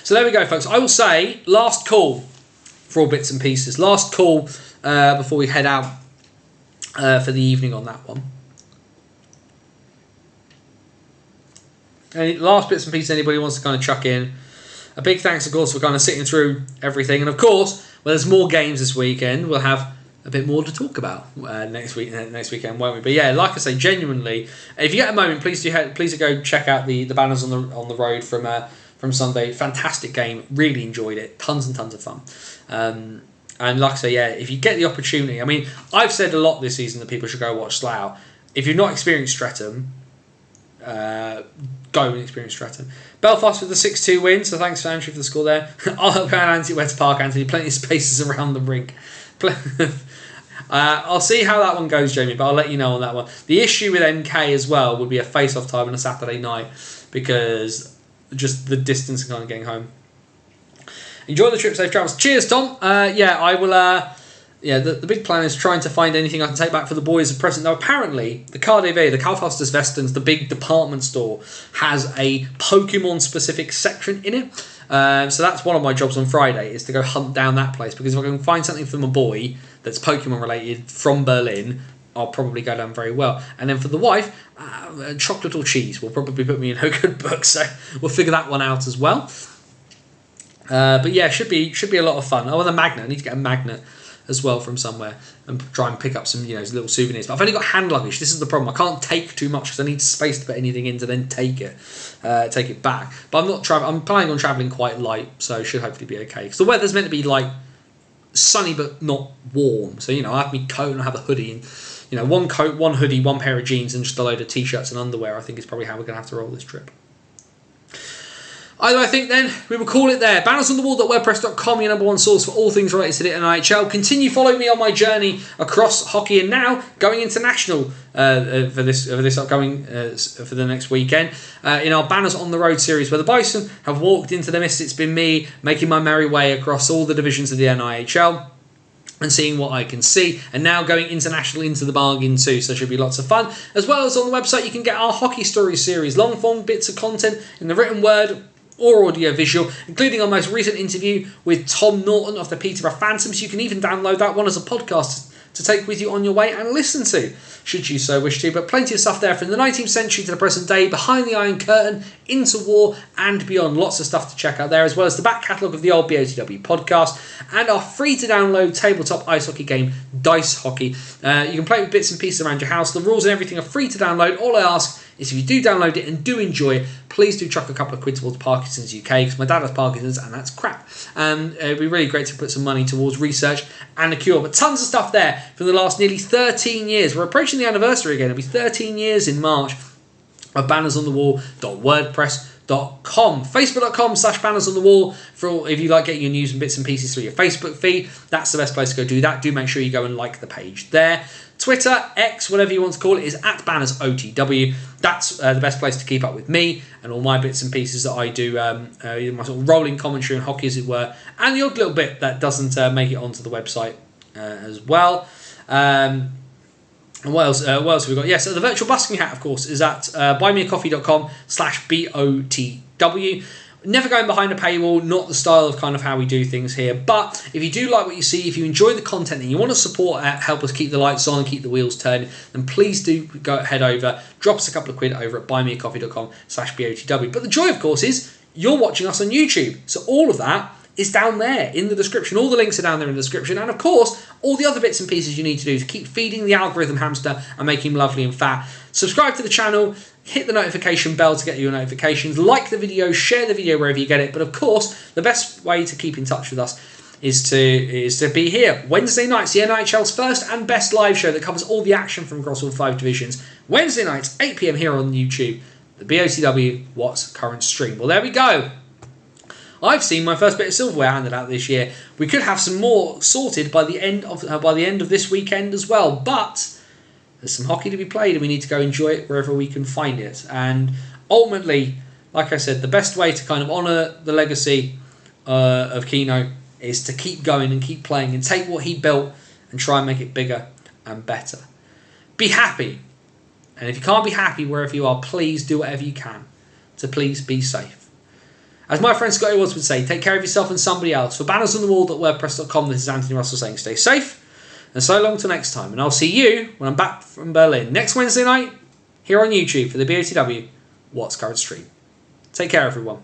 Speaker 1: So there we go, folks. I will say last call for all bits and pieces. Last call before we head out for the evening on that one. Any last bits and pieces anybody wants to kind of chuck in? A big thanks, of course, for kind of sitting through everything. And, of course, when there's more games this weekend, we'll have a bit more to talk about next weekend, won't we? But, yeah, like I say, genuinely, if you get a moment, please do go check out the banners on the road from Sunday. Fantastic game. Really enjoyed it. Tons and tons of fun. And like I say, yeah, if you get the opportunity, I mean, I've said a lot this season that people should go watch Slough. If you've not experienced Streatham, go and experience Streatham. Belfast with the 6-2 win, so thanks for Andrew for the score there. Anthony West Park, Anthony, plenty of spaces around the rink. I'll see how that one goes, Jamie, but I'll let you know on that one. The issue with MK as well would be a face-off time on a Saturday night because just the distance and kind of getting home. Enjoy the trip, safe travels. Cheers, Tom. I will. yeah, the big plan is trying to find anything I can take back for the boys as a present. Now, apparently, the KaDeWe, the Kaufhaus Westens, the big department store, has a Pokemon-specific section in it. So that's one of my jobs on Friday, is to go hunt down that place. Because if I can find something for my boy that's Pokemon-related from Berlin, I'll probably go down very well. And then for the wife, chocolate or cheese will probably put me in a good book. So we'll figure that one out as well. But yeah, should be a lot of fun. Oh, and a magnet. I need to get a magnet as well from somewhere and try and pick up some, little souvenirs. But I've only got hand luggage. This is the problem. I can't take too much because I need space to put anything in to then take it back. But I'm planning on travelling quite light, so it should hopefully be okay. Because the weather's meant to be like sunny but not warm. So I have my coat and I have a hoodie and one coat, one hoodie, one pair of jeans, and just a load of t-shirts and underwear. I think is probably how we're going to have to roll this trip. Either I think then, we will call it there. Bannersonthewall.wordpress.com, your number one source for all things related to the NHL. Continue following me on my journey across hockey and now going international for this upcoming, for the next weekend. In our Banners on the Road series where the Bison have walked into the mist. It's been me making my merry way across all the divisions of the NIHL and seeing what I can see, and now going international into the bargain too, so it should be lots of fun. As well as on the website, you can get our Hockey Stories series, long form bits of content in the written word or audio visual, including our most recent interview with Tom Norton of the Peterborough Phantoms. You can even download that one as a podcast to take with you on your way and listen to, should you so wish to. But plenty of stuff there from the 19th century to the present day, behind the Iron Curtain, into war and beyond. Lots of stuff to check out there, as well as the back catalogue of the old BOTW podcast and our free-to-download tabletop ice hockey game, Dice Hockey. You can play with bits and pieces around your house. The rules and everything are free to download. All I ask is if you do download it and do enjoy it, please do chuck a couple of quid towards Parkinson's UK, because my dad has Parkinson's and that's crap. And it'd be really great to put some money towards research and a cure. But tons of stuff there from the last nearly 13 years. We're approaching the anniversary again. It'll be 13 years in March of bannersonthewall.wordpress.com. Facebook.com/bannersonthewall for if you like getting your news and bits and pieces through your Facebook feed. That's the best place to go do that. Do make sure you go and like the page there. Twitter, X, whatever you want to call it, is @BannersOTW. That's the best place to keep up with me and all my bits and pieces that I do, my sort of rolling commentary on hockey, as it were, and the odd little bit that doesn't make it onto the website as well. And what else have we got? Yes, the virtual busking hat, of course, is at buymeacoffee.com/BOTW. Never going behind a paywall, not the style of kind of how we do things here. But if you do like what you see, if you enjoy the content and you want to support, help us keep the lights on and keep the wheels turning, then please do go head over, drop us a couple of quid over at buymeacoffee.com/BOTW. But the joy, of course, is you're watching us on YouTube. So all of that is down there in the description. All the links are down there in the description. And of course, all the other bits and pieces you need to do to keep feeding the algorithm hamster and make him lovely and fat. Subscribe to the channel, hit the notification bell to get your notifications, like the video, share the video wherever you get it. But of course, the best way to keep in touch with us is to be here. Wednesday nights, the NHL's first and best live show that covers all the action from across all 5 divisions. Wednesday nights, 8 PM here on YouTube, the BOTW What's Current stream. Well, there we go. I've seen my first bit of silverware handed out this year. We could have some more sorted by the end of this weekend as well. But there's some hockey to be played, and we need to go enjoy it wherever we can find it. And ultimately, like I said, the best way to kind of honour the legacy of Keeno is to keep going and keep playing and take what he built and try and make it bigger and better. Be happy. And if you can't be happy wherever you are, please do whatever you can to please be safe. As my friend Scotty Watts would say, take care of yourself and somebody else. For bannersonthewall.wordpress.com, this is Anthony Russell saying stay safe. And so long till next time. And I'll see you when I'm back from Berlin next Wednesday night here on YouTube for the BOTW What's Current stream. Take care, everyone.